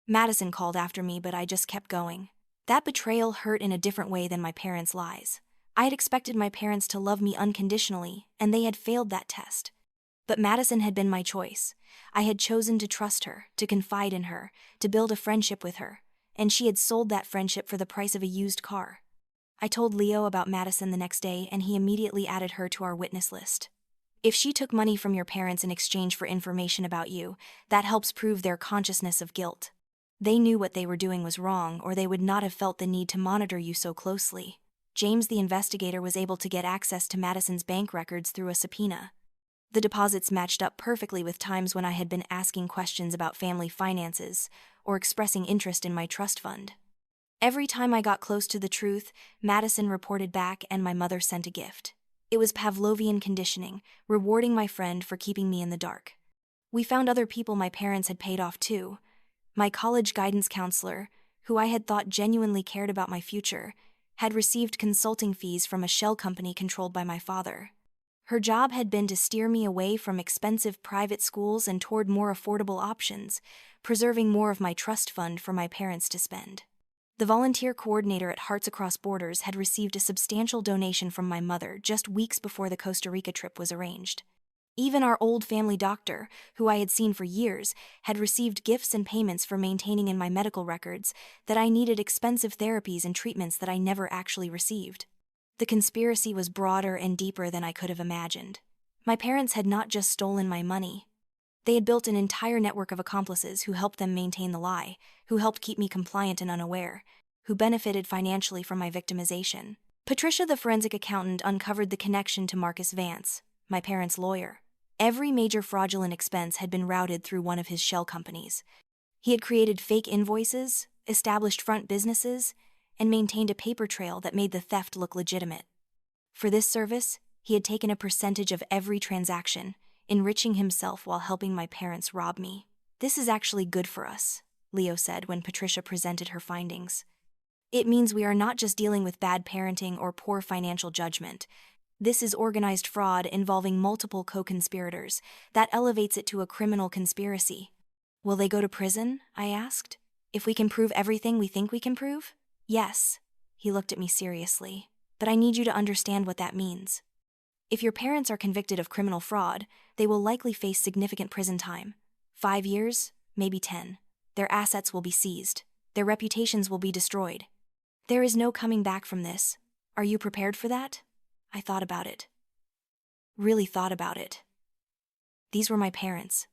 Madison called after me, but I just kept going. That betrayal hurt in a different way than my parents' lies. I had expected my parents to love me unconditionally, and they had failed that test. But Madison had been my choice. I had chosen to trust her, to confide in her, to build a friendship with her, and she had sold that friendship for the price of a used car. I told Leo about Madison the next day, and he immediately added her to our witness list. If she took money from your parents in exchange for information about you, that helps prove their consciousness of guilt. They knew what they were doing was wrong, or they would not have felt the need to monitor you so closely. James, the investigator, was able to get access to Madison's bank records through a subpoena. The deposits matched up perfectly with times when I had been asking questions about family finances or expressing interest in my trust fund. Every time I got close to the truth, Madison reported back and my mother sent a gift. It was Pavlovian conditioning, rewarding my friend for keeping me in the dark. We found other people my parents had paid off too. My college guidance counselor, who I had thought genuinely cared about my future, had received consulting fees from a shell company controlled by my father. Her job had been to steer me away from expensive private schools and toward more affordable options, preserving more of my trust fund for my parents to spend. The volunteer coordinator at Hearts Across Borders had received a substantial donation from my mother just weeks before the Costa Rica trip was arranged. Even our old family doctor, who I had seen for years, had received gifts and payments for maintaining in my medical records that I needed expensive therapies and treatments that I never actually received. The conspiracy was broader and deeper than I could have imagined. My parents had not just stolen my money. They had built an entire network of accomplices who helped them maintain the lie, who helped keep me compliant and unaware, who benefited financially from my victimization. Patricia, the forensic accountant, uncovered the connection to Marcus Vance, my parents' lawyer. Every major fraudulent expense had been routed through one of his shell companies. He had created fake invoices, established front businesses, and maintained a paper trail that made the theft look legitimate. For this service, he had taken a percentage of every transaction, enriching himself while helping my parents rob me. This is actually good for us, Leo said when Patricia presented her findings. It means we are not just dealing with bad parenting or poor financial judgment. This is organized fraud involving multiple co-conspirators. That elevates it to a criminal conspiracy. Will they go to prison? I asked. If we can prove everything we think we can prove? Yes. He looked at me seriously. But I need you to understand what that means. If your parents are convicted of criminal fraud, they will likely face significant prison time. 5 years, maybe 10. Their assets will be seized. Their reputations will be destroyed. There is no coming back from this. Are you prepared for that? I thought about it. Really thought about it. These were my parents.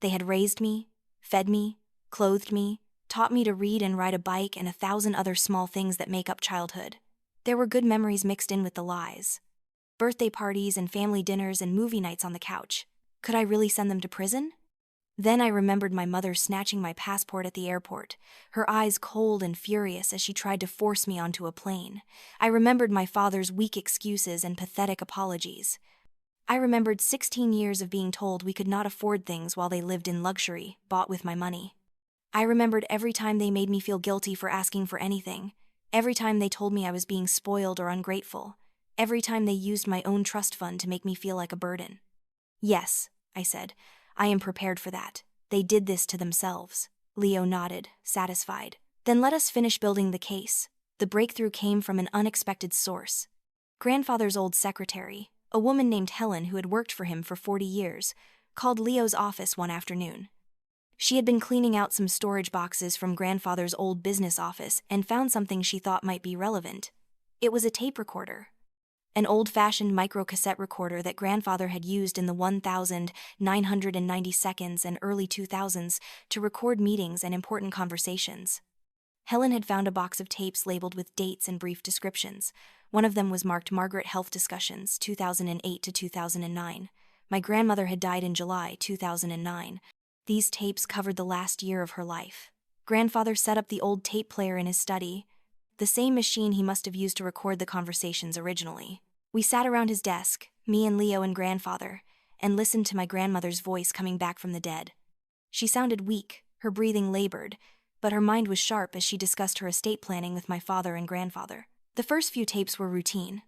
They had raised me, fed me, clothed me, taught me to read and ride a bike and 1,000 other small things that make up childhood. There were good memories mixed in with the lies. Birthday parties and family dinners and movie nights on the couch. Could I really send them to prison? Then I remembered my mother snatching my passport at the airport, her eyes cold and furious as she tried to force me onto a plane. I remembered my father's weak excuses and pathetic apologies. I remembered 16 years of being told we could not afford things while they lived in luxury, bought with my money. I remembered every time they made me feel guilty for asking for anything, every time they told me I was being spoiled or ungrateful, every time they used my own trust fund to make me feel like a burden. Yes, I said, I am prepared for that. They did this to themselves. Leo nodded, satisfied. Then let us finish building the case. The breakthrough came from an unexpected source. Grandfather's old secretary, a woman named Helen who had worked for him for 40 years, called Leo's office one afternoon. She had been cleaning out some storage boxes from Grandfather's old business office and found something she thought might be relevant. It was a tape recorder. An old-fashioned microcassette recorder that Grandfather had used in the 1990 seconds and early 2000s to record meetings and important conversations. Helen had found a box of tapes labeled with dates and brief descriptions. One of them was marked Margaret Health Discussions, 2008 to 2009. My grandmother had died in July 2009. These tapes covered the last year of her life. Grandfather set up the old tape player in his study, the same machine he must have used to record the conversations originally. We sat around his desk, me and Leo and Grandfather, and listened to my grandmother's voice coming back from the dead. She sounded weak, her breathing labored, but her mind was sharp as she discussed her estate planning with my father and grandfather. The first few tapes were routine.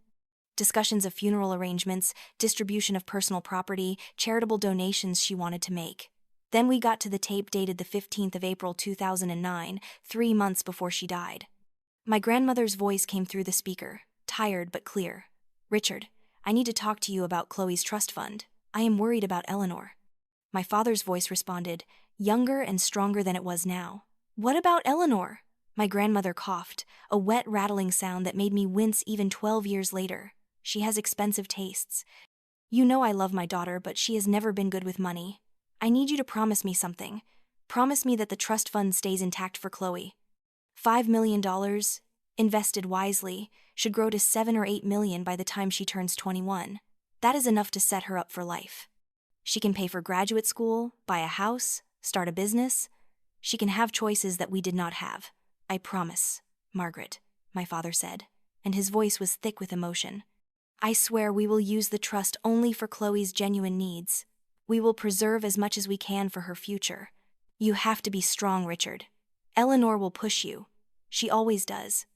Discussions of funeral arrangements, distribution of personal property, charitable donations she wanted to make. Then we got to the tape dated the 15th of April 2009, 3 months before she died. My grandmother's voice came through the speaker, tired but clear. Richard, I need to talk to you about Chloe's trust fund. I am worried about Eleanor. My father's voice responded, younger and stronger than it was now. What about Eleanor? My grandmother coughed, a wet rattling sound that made me wince even 12 years later. She has expensive tastes. You know I love my daughter, but she has never been good with money. I need you to promise me something. Promise me that the trust fund stays intact for Chloe. $5 million, invested wisely, should grow to 7 or 8 million by the time she turns 21. That is enough to set her up for life. She can pay for graduate school, buy a house, start a business. She can have choices that we did not have. I promise, Margaret, my father said, and his voice was thick with emotion. I swear we will use the trust only for Chloe's genuine needs. We will preserve as much as we can for her future. You have to be strong, Richard. Eleanor will push you. She always does.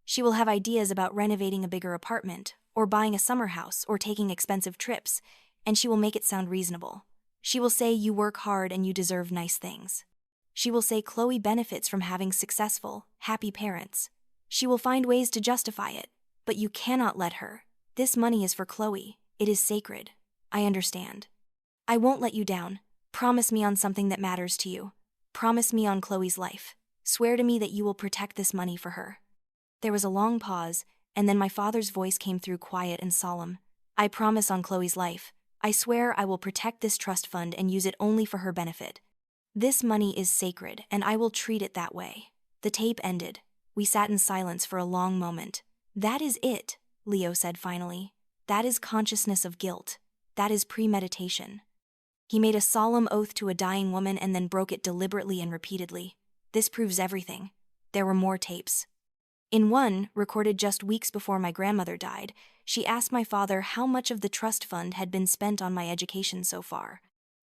She will have ideas about renovating a bigger apartment, or buying a summer house, or taking expensive trips, and she will make it sound reasonable. She will say you work hard and you deserve nice things. She will say Chloe benefits from having successful, happy parents. She will find ways to justify it, but you cannot let her. This money is for Chloe. It is sacred. I understand. I won't let you down. Promise me on something that matters to you. Promise me on Chloe's life. Swear to me that you will protect this money for her. There was a long pause, and then my father's voice came through quiet and solemn. I promise on Chloe's life. I swear I will protect this trust fund and use it only for her benefit. This money is sacred, and I will treat it that way. The tape ended. We sat in silence for a long moment. That is it, Leo said finally. That is consciousness of guilt. That is premeditation. He made a solemn oath to a dying woman and then broke it deliberately and repeatedly. This proves everything. There were more tapes. In one, recorded just weeks before my grandmother died, she asked my father how much of the trust fund had been spent on my education so far.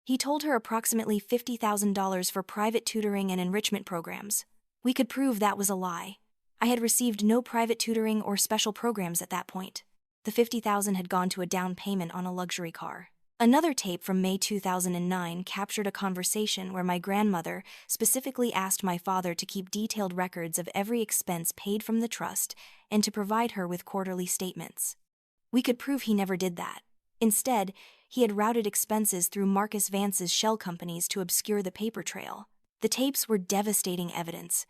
He told her approximately $50,000 for private tutoring and enrichment programs. We could prove that was a lie. I had received no private tutoring or special programs at that point. The $50,000 had gone to a down payment on a luxury car. Another tape from May 2009 captured a conversation where my grandmother specifically asked my father to keep detailed records of every expense paid from the trust and to provide her with quarterly statements. We could prove he never did that. Instead, he had routed expenses through Marcus Vance's shell companies to obscure the paper trail. The tapes were devastating evidence.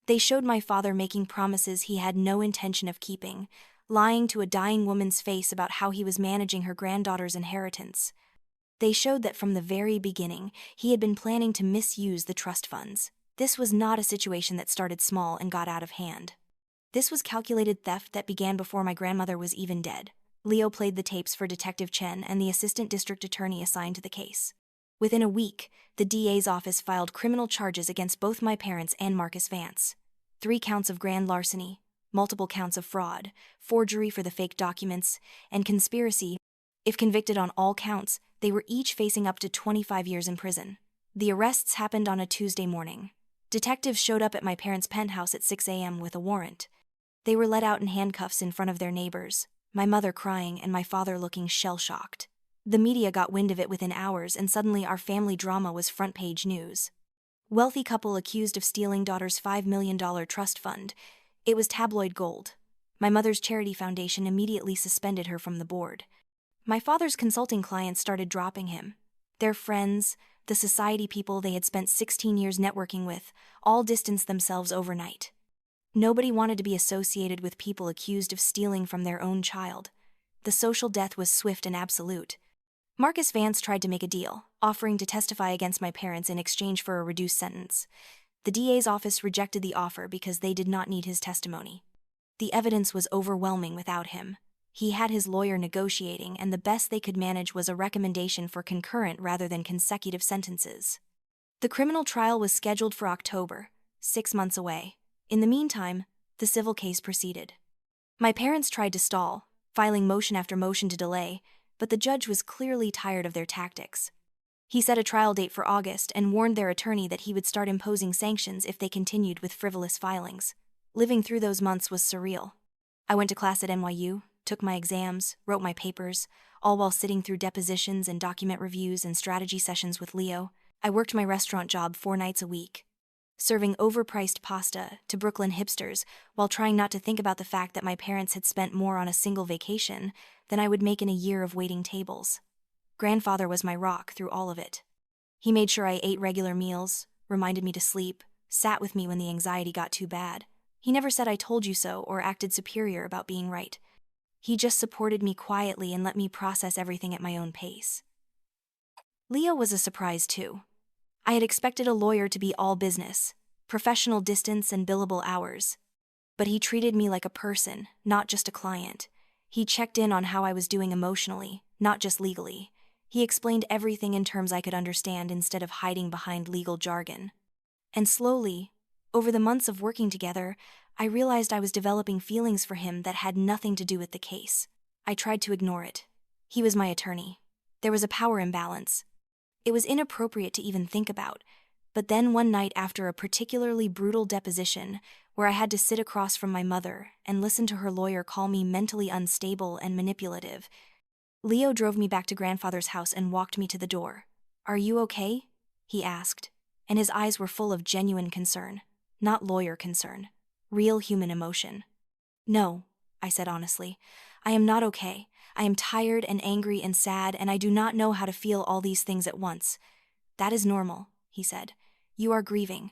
They showed my father making promises he had no intention of keeping, lying to a dying woman's face about how he was managing her granddaughter's inheritance. They showed that from the very beginning, he had been planning to misuse the trust funds. This was not a situation that started small and got out of hand. This was calculated theft that began before my grandmother was even dead. Leo played the tapes for Detective Chen and the assistant district attorney assigned to the case. Within a week, the DA's office filed criminal charges against both my parents and Marcus Vance. 3 counts of grand larceny, multiple counts of fraud, forgery for the fake documents, and conspiracy. If convicted on all counts, they were each facing up to 25 years in prison. The arrests happened on a Tuesday morning. Detectives showed up at my parents' penthouse at 6 a.m. with a warrant. They were let out in handcuffs in front of their neighbors, my mother crying and my father looking shell-shocked. The media got wind of it within hours, and suddenly our family drama was front-page news. Wealthy couple accused of stealing daughter's $5 million trust fund. It was tabloid gold. My mother's charity foundation immediately suspended her from the board. My father's consulting clients started dropping him. Their friends, the society people they had spent 16 years networking with, all distanced themselves overnight. Nobody wanted to be associated with people accused of stealing from their own child. The social death was swift and absolute. Marcus Vance tried to make a deal, offering to testify against my parents in exchange for a reduced sentence. The DA's office rejected the offer because they did not need his testimony. The evidence was overwhelming without him. He had his lawyer negotiating, and the best they could manage was a recommendation for concurrent rather than consecutive sentences. The criminal trial was scheduled for October, 6 months away. In the meantime, the civil case proceeded. My parents tried to stall, filing motion after motion to delay, but the judge was clearly tired of their tactics. He set a trial date for August and warned their attorney that he would start imposing sanctions if they continued with frivolous filings. Living through those months was surreal. I went to class at NYU, took my exams, wrote my papers, all while sitting through depositions and document reviews and strategy sessions with Leo. I worked my restaurant job 4 nights a week, serving overpriced pasta to Brooklyn hipsters while trying not to think about the fact that my parents had spent more on a single vacation than I would make in a year of waiting tables. Grandfather was my rock through all of it. He made sure I ate regular meals, reminded me to sleep, sat with me when the anxiety got too bad. He never said I told you so or acted superior about being right. He just supported me quietly and let me process everything at my own pace. Leo was a surprise too. I had expected a lawyer to be all business, professional distance and billable hours. But he treated me like a person, not just a client. He checked in on how I was doing emotionally, not just legally. He explained everything in terms I could understand instead of hiding behind legal jargon. And slowly, over the months of working together, I realized I was developing feelings for him that had nothing to do with the case. I tried to ignore it. He was my attorney. There was a power imbalance. It was inappropriate to even think about. But then one night after a particularly brutal deposition, where I had to sit across from my mother and listen to her lawyer call me mentally unstable and manipulative, Leo drove me back to grandfather's house and walked me to the door. "Are you okay?" he asked, and his eyes were full of genuine concern, not lawyer concern, real human emotion. "No," I said honestly, "I am not okay. I am tired and angry and sad, and I do not know how to feel all these things at once." "That is normal," he said. "You are grieving.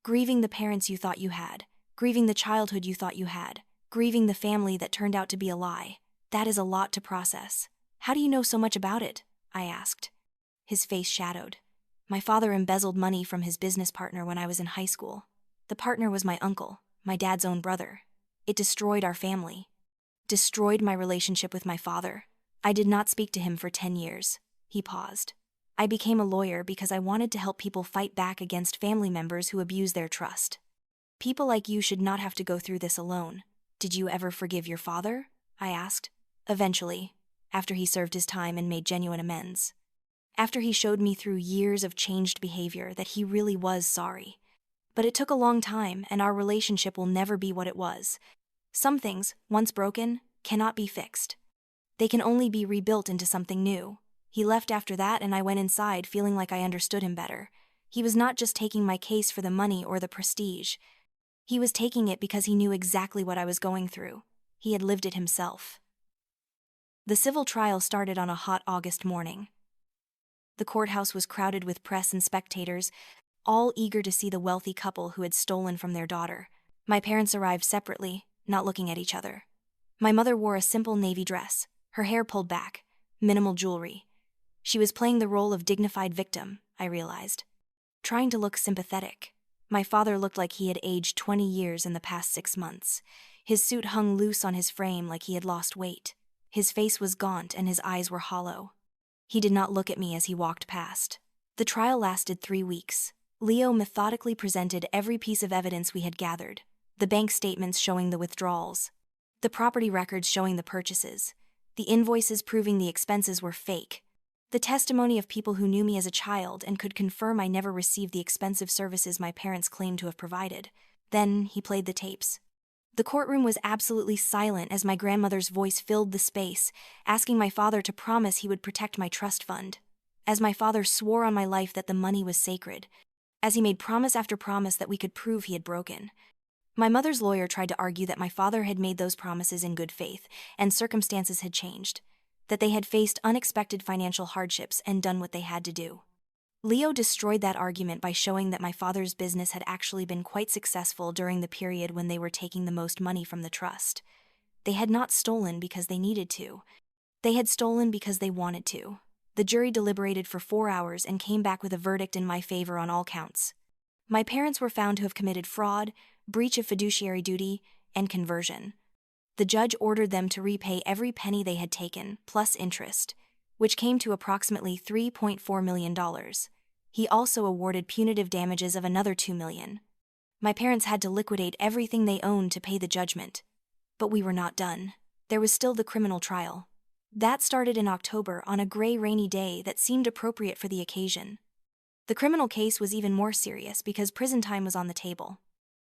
Grieving the parents you thought you had, grieving the childhood you thought you had, grieving the family that turned out to be a lie. That is a lot to process." "How do you know so much about it?" I asked. His face shadowed. "My father embezzled money from his business partner when I was in high school. The partner was my uncle, my dad's own brother. It destroyed our family. Destroyed my relationship with my father. I did not speak to him for 10 years. He paused. "I became a lawyer because I wanted to help people fight back against family members who abuse their trust. People like you should not have to go through this alone. Did you ever forgive your father?" I asked. "Eventually, after he served his time and made genuine amends. After he showed me through years of changed behavior that he really was sorry. But it took a long time, and our relationship will never be what it was. Some things, once broken, cannot be fixed. They can only be rebuilt into something new." He left after that, and I went inside feeling like I understood him better. He was not just taking my case for the money or the prestige. He was taking it because he knew exactly what I was going through. He had lived it himself. The civil trial started on a hot August morning. The courthouse was crowded with press and spectators, all eager to see the wealthy couple who had stolen from their daughter. My parents arrived separately, not looking at each other. My mother wore a simple navy dress, her hair pulled back, minimal jewelry. She was playing the role of dignified victim, I realized, trying to look sympathetic. My father looked like he had aged 20 years in the past 6 months. His suit hung loose on his frame like he had lost weight. His face was gaunt and his eyes were hollow. He did not look at me as he walked past. The The trial lasted 3 weeks. Leo methodically presented every piece of evidence we had gathered: the bank statements showing the withdrawals, the property records showing the purchases, the invoices proving the expenses were fake, the testimony of people who knew me as a child and could confirm I never received the expensive services my parents claimed to have provided. Then he played the tapes. The courtroom was absolutely silent as my grandmother's voice filled the space, asking my father to promise he would protect my trust fund. As my father swore on my life that the money was sacred, as he made promise after promise that we could prove he had broken. My mother's lawyer tried to argue that my father had made those promises in good faith, and circumstances had changed, that they had faced unexpected financial hardships and done what they had to do. Leo destroyed that argument by showing that my father's business had actually been quite successful during the period when they were taking the most money from the trust. They had not stolen because they needed to. They had stolen because they wanted to. The jury deliberated for 4 hours and came back with a verdict in my favor on all counts. My parents were found to have committed fraud, breach of fiduciary duty, and conversion. The judge ordered them to repay every penny they had taken, plus interest, which came to approximately $3.4 million. He also awarded punitive damages of another $2 million. My parents had to liquidate everything they owned to pay the judgment. But we were not done. There was still the criminal trial. That started in October on a gray, rainy day that seemed appropriate for the occasion. The criminal case was even more serious because prison time was on the table.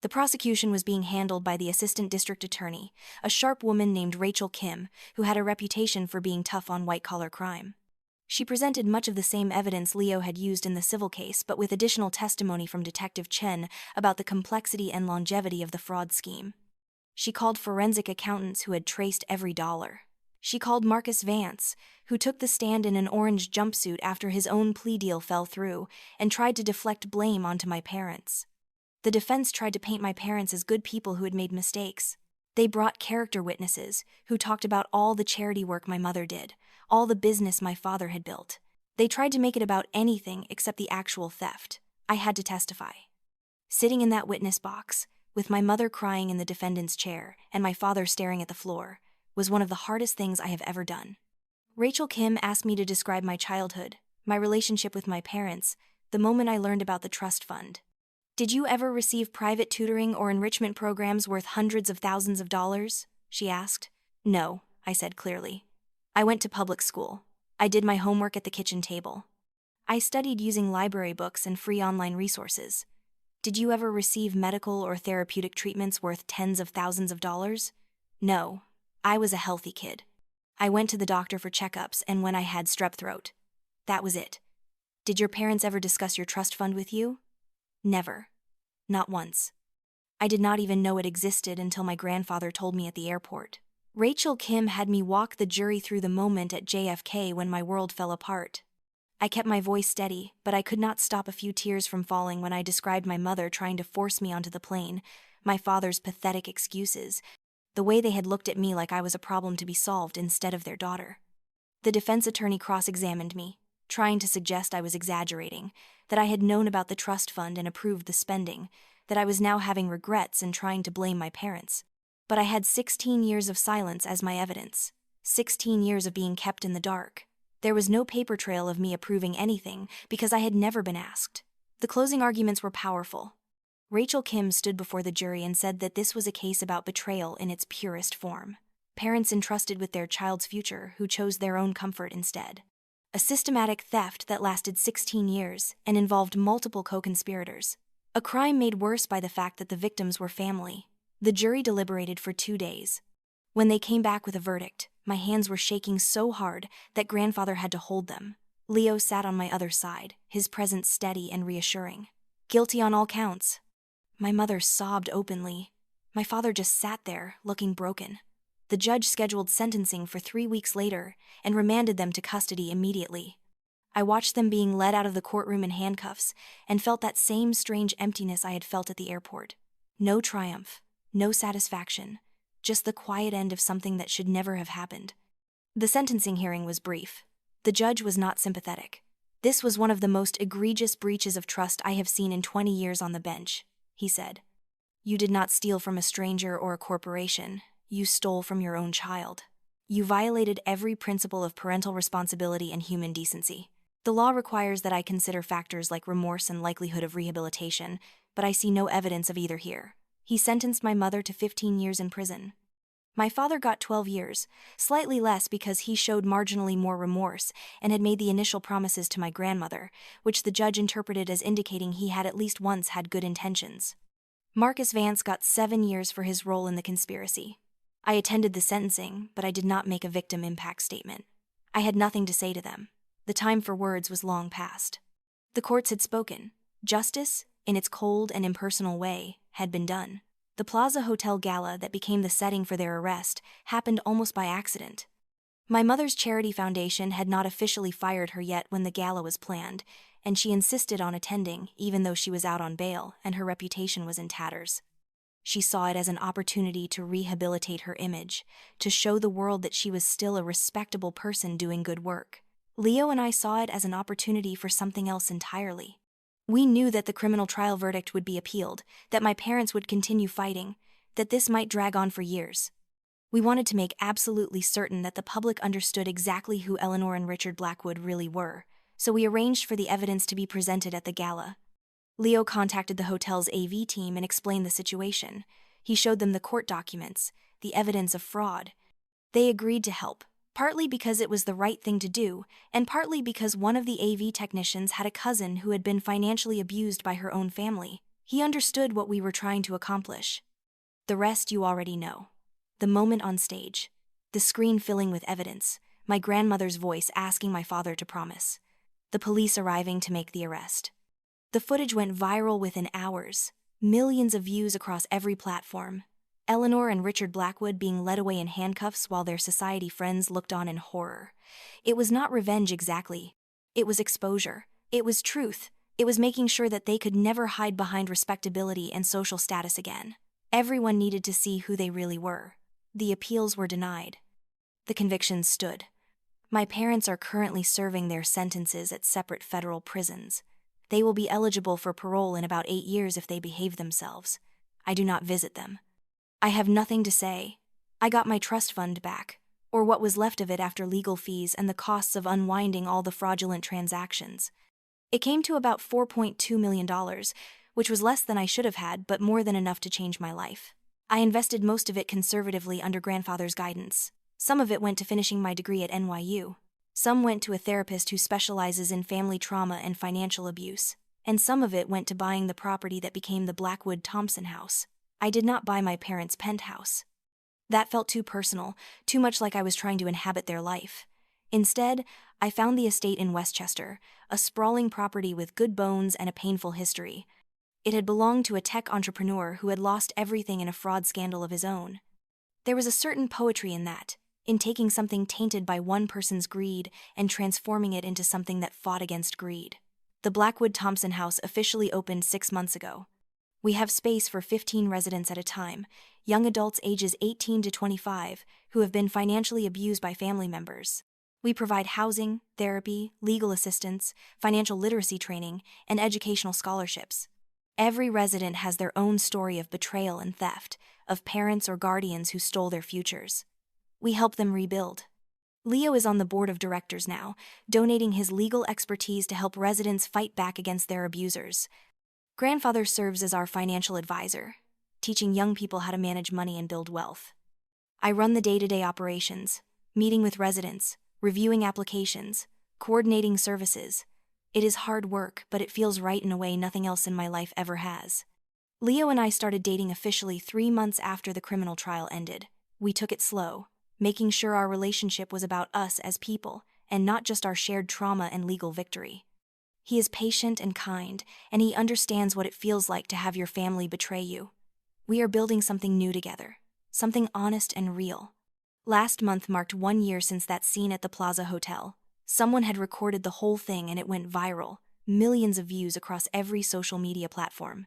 The prosecution was being handled by the assistant district attorney, a sharp woman named Rachel Kim, who had a reputation for being tough on white-collar crime. She presented much of the same evidence Leo had used in the civil case, but with additional testimony from Detective Chen about the complexity and longevity of the fraud scheme. She called forensic accountants who had traced every dollar. She called Marcus Vance, who took the stand in an orange jumpsuit after his own plea deal fell through, and tried to deflect blame onto my parents. The defense tried to paint my parents as good people who had made mistakes. They brought character witnesses who talked about all the charity work my mother did, all the business my father had built. They tried to make it about anything except the actual theft. I had to testify. Sitting in that witness box, with my mother crying in the defendant's chair and my father staring at the floor, was one of the hardest things I have ever done. Rachel Kim asked me to describe my childhood, my relationship with my parents, the moment I learned about the trust fund. "Did you ever receive private tutoring or enrichment programs worth hundreds of thousands of dollars?" she asked. "No," I said clearly. "I went to public school. I did my homework at the kitchen table. I studied using library books and free online resources. Did you ever receive medical or therapeutic treatments worth tens of thousands of dollars?" "No. I was a healthy kid. I went to the doctor for checkups and when I had strep throat. That was it." "Did your parents ever discuss your trust fund with you?" "Never. Not once. I did not even know it existed until my grandfather told me at the airport." Rachel Kim had me walk the jury through the moment at JFK when my world fell apart. I kept my voice steady, but I could not stop a few tears from falling when I described my mother trying to force me onto the plane, my father's pathetic excuses, the way they had looked at me like I was a problem to be solved instead of their daughter. The defense attorney cross-examined me, trying to suggest I was exaggerating, that I had known about the trust fund and approved the spending, that I was now having regrets and trying to blame my parents. But I had 16 years of silence as my evidence, 16 years of being kept in the dark. There was no paper trail of me approving anything because I had never been asked. The closing arguments were powerful. Rachel Kim stood before the jury and said that this was a case about betrayal in its purest form. Parents entrusted with their child's future who chose their own comfort instead. A systematic theft that lasted 16 years and involved multiple co-conspirators. A crime made worse by the fact that the victims were family. The jury deliberated for 2 days. When they came back with a verdict, my hands were shaking so hard that grandfather had to hold them. Leo sat on my other side, his presence steady and reassuring. Guilty on all counts. My mother sobbed openly. My father just sat there, looking broken. The judge scheduled sentencing for 3 weeks later and remanded them to custody immediately. I watched them being led out of the courtroom in handcuffs and felt that same strange emptiness I had felt at the airport. No triumph, no satisfaction, just the quiet end of something that should never have happened. The sentencing hearing was brief. The judge was not sympathetic. "This was one of the most egregious breaches of trust I have seen in 20 years on the bench," he said. "You did not steal from a stranger or a corporation. You stole from your own child. You violated every principle of parental responsibility and human decency. The law requires that I consider factors like remorse and likelihood of rehabilitation, but I see no evidence of either here. He sentenced my mother to 15 years in prison. My father got 12 years, slightly less because he showed marginally more remorse and had made the initial promises to my grandmother, which the judge interpreted as indicating he had at least once had good intentions. Marcus Vance got 7 years for his role in the conspiracy. I attended the sentencing, but I did not make a victim impact statement. I had nothing to say to them. The time for words was long past. The courts had spoken. Justice, in its cold and impersonal way, had been done. The Plaza Hotel Gala that became the setting for their arrest happened almost by accident. My mother's charity foundation had not officially fired her yet when the gala was planned, and she insisted on attending even though she was out on bail and her reputation was in tatters. She saw it as an opportunity to rehabilitate her image, to show the world that she was still a respectable person doing good work. Leo and I saw it as an opportunity for something else entirely. We knew that the criminal trial verdict would be appealed, that my parents would continue fighting, that this might drag on for years. We wanted to make absolutely certain that the public understood exactly who Eleanor and Richard Blackwood really were, so we arranged for the evidence to be presented at the gala. Leo contacted the hotel's AV team and explained the situation. He showed them the court documents, the evidence of fraud. They agreed to help, partly because it was the right thing to do, and partly because one of the AV technicians had a cousin who had been financially abused by her own family. He understood what we were trying to accomplish. The rest you already know. The moment on stage. The screen filling with evidence. My grandmother's voice asking my father to promise. The police arriving to make the arrest. The footage went viral within hours. Millions of views across every platform. Eleanor and Richard Blackwood being led away in handcuffs while their society friends looked on in horror. It was not revenge exactly. It was exposure. It was truth. It was making sure that they could never hide behind respectability and social status again. Everyone needed to see who they really were. The appeals were denied. The convictions stood. My parents are currently serving their sentences at separate federal prisons. They will be eligible for parole in about 8 years if they behave themselves. I do not visit them. I have nothing to say. I got my trust fund back, or what was left of it after legal fees and the costs of unwinding all the fraudulent transactions. It came to about $4.2 million, which was less than I should have had, but more than enough to change my life. I invested most of it conservatively under grandfather's guidance. Some of it went to finishing my degree at NYU. Some went to a therapist who specializes in family trauma and financial abuse. And some of it went to buying the property that became the Blackwood Thompson house. I did not buy my parents' penthouse. That felt too personal, too much like I was trying to inhabit their life. Instead, I found the estate in Westchester, a sprawling property with good bones and a painful history. It had belonged to a tech entrepreneur who had lost everything in a fraud scandal of his own. There was a certain poetry in that, in taking something tainted by one person's greed and transforming it into something that fought against greed. The Blackwood Thompson house officially opened 6 months ago. We have space for 15 residents at a time, young adults ages 18 to 25, who have been financially abused by family members. We provide housing, therapy, legal assistance, financial literacy training, and educational scholarships. Every resident has their own story of betrayal and theft, of parents or guardians who stole their futures. We help them rebuild. Leo is on the board of directors now, donating his legal expertise to help residents fight back against their abusers. Grandfather serves as our financial advisor, teaching young people how to manage money and build wealth. I run the day-to-day operations, meeting with residents, reviewing applications, coordinating services. It is hard work, but it feels right in a way nothing else in my life ever has. Leo and I started dating officially 3 months after the criminal trial ended. We took it slow, making sure our relationship was about us as people, and not just our shared trauma and legal victory. He is patient and kind, and he understands what it feels like to have your family betray you. We are building something new together, something honest and real. Last month marked 1 year since that scene at the Plaza Hotel. Someone had recorded the whole thing and it went viral, millions of views across every social media platform.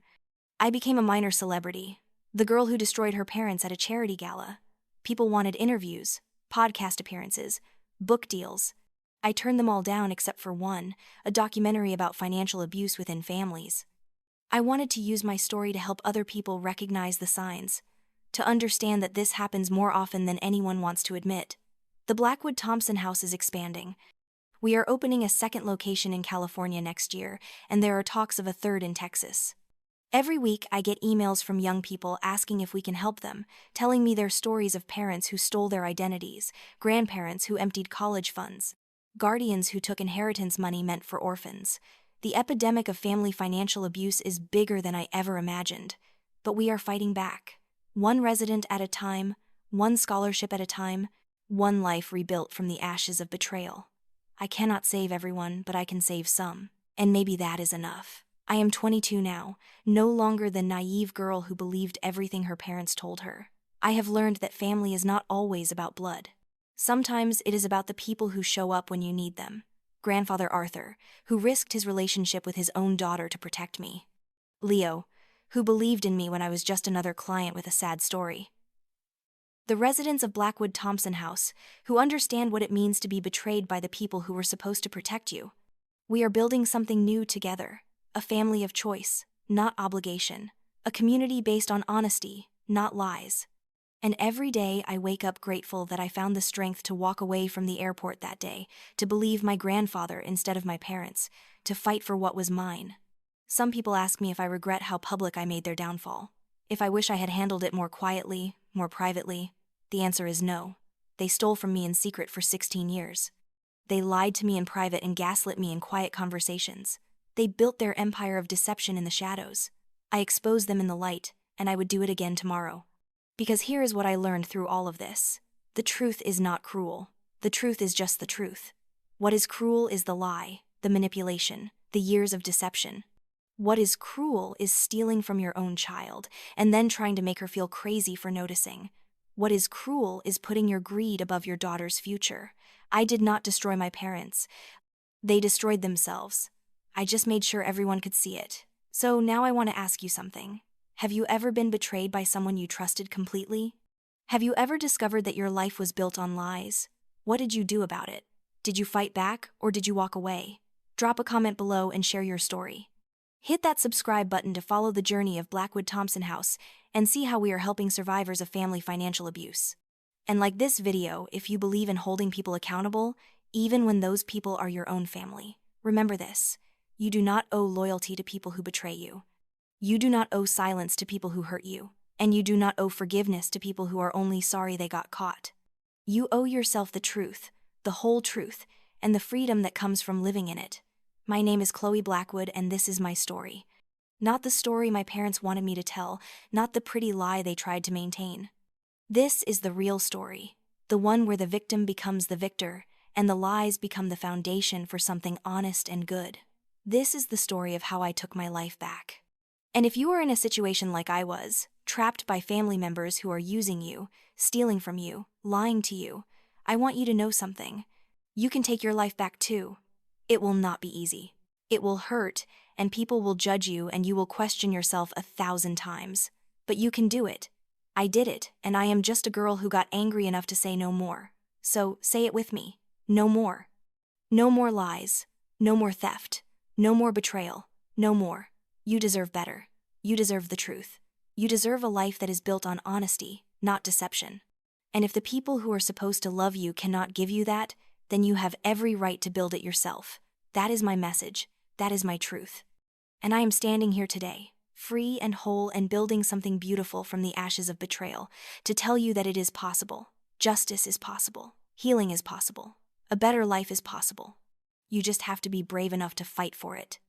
I became a minor celebrity, the girl who destroyed her parents at a charity gala. People wanted interviews, podcast appearances, book deals. I turned them all down except for one, a documentary about financial abuse within families. I wanted to use my story to help other people recognize the signs, to understand that this happens more often than anyone wants to admit. The Blackwood Thompson house is expanding. We are opening a second location in California next year, and there are talks of a third in Texas. Every week, I get emails from young people asking if we can help them, telling me their stories of parents who stole their identities, grandparents who emptied college funds, guardians who took inheritance money meant for orphans. The epidemic of family financial abuse is bigger than I ever imagined, but we are fighting back. One resident at a time, one scholarship at a time, one life rebuilt from the ashes of betrayal. I cannot save everyone, but I can save some, and maybe that is enough. I am 22 now, no longer the naive girl who believed everything her parents told her. I have learned that family is not always about blood. Sometimes it is about the people who show up when you need them. Grandfather Arthur, who risked his relationship with his own daughter to protect me. Leo, who believed in me when I was just another client with a sad story. The residents of Blackwood Thompson House, who understand what it means to be betrayed by the people who were supposed to protect you. We are building something new together. A family of choice, not obligation. A community based on honesty, not lies. And every day I wake up grateful that I found the strength to walk away from the airport that day, to believe my grandfather instead of my parents, to fight for what was mine. Some people ask me if I regret how public I made their downfall. If I wish I had handled it more quietly, more privately. The answer is no. They stole from me in secret for 16 years. They lied to me in private and gaslit me in quiet conversations. They built their empire of deception in the shadows. I exposed them in the light, and I would do it again tomorrow. Because here is what I learned through all of this. The truth is not cruel. The truth is just the truth. What is cruel is the lie, the manipulation, the years of deception. What is cruel is stealing from your own child, and then trying to make her feel crazy for noticing. What is cruel is putting your greed above your daughter's future. I did not destroy my parents. They destroyed themselves. I just made sure everyone could see it. So now I want to ask you something. Have you ever been betrayed by someone you trusted completely? Have you ever discovered that your life was built on lies? What did you do about it? Did you fight back, or did you walk away? Drop a comment below and share your story. Hit that subscribe button to follow the journey of Blackwood Thompson House and see how we are helping survivors of family financial abuse. And like this video, if you believe in holding people accountable, even when those people are your own family, remember this. You do not owe loyalty to people who betray you. You do not owe silence to people who hurt you. And you do not owe forgiveness to people who are only sorry they got caught. You owe yourself the truth, the whole truth, and the freedom that comes from living in it. My name is Chloe Blackwood, and this is my story. Not the story my parents wanted me to tell, not the pretty lie they tried to maintain. This is the real story, the one where the victim becomes the victor, and the lies become the foundation for something honest and good. This is the story of how I took my life back. And if you are in a situation like I was, trapped by family members who are using you, stealing from you, lying to you, I want you to know something. You can take your life back too. It will not be easy. It will hurt, and people will judge you, and you will question yourself 1,000 times. But you can do it. I did it, and I am just a girl who got angry enough to say no more. So say it with me. No more. No more lies. No more theft. No more betrayal. No more. You deserve better. You deserve the truth. You deserve a life that is built on honesty, not deception. And if the people who are supposed to love you cannot give you that, then you have every right to build it yourself. That is my message. That is my truth. And I am standing here today, free and whole and building something beautiful from the ashes of betrayal, to tell you that it is possible. Justice is possible. Healing is possible. A better life is possible. You just have to be brave enough to fight for it.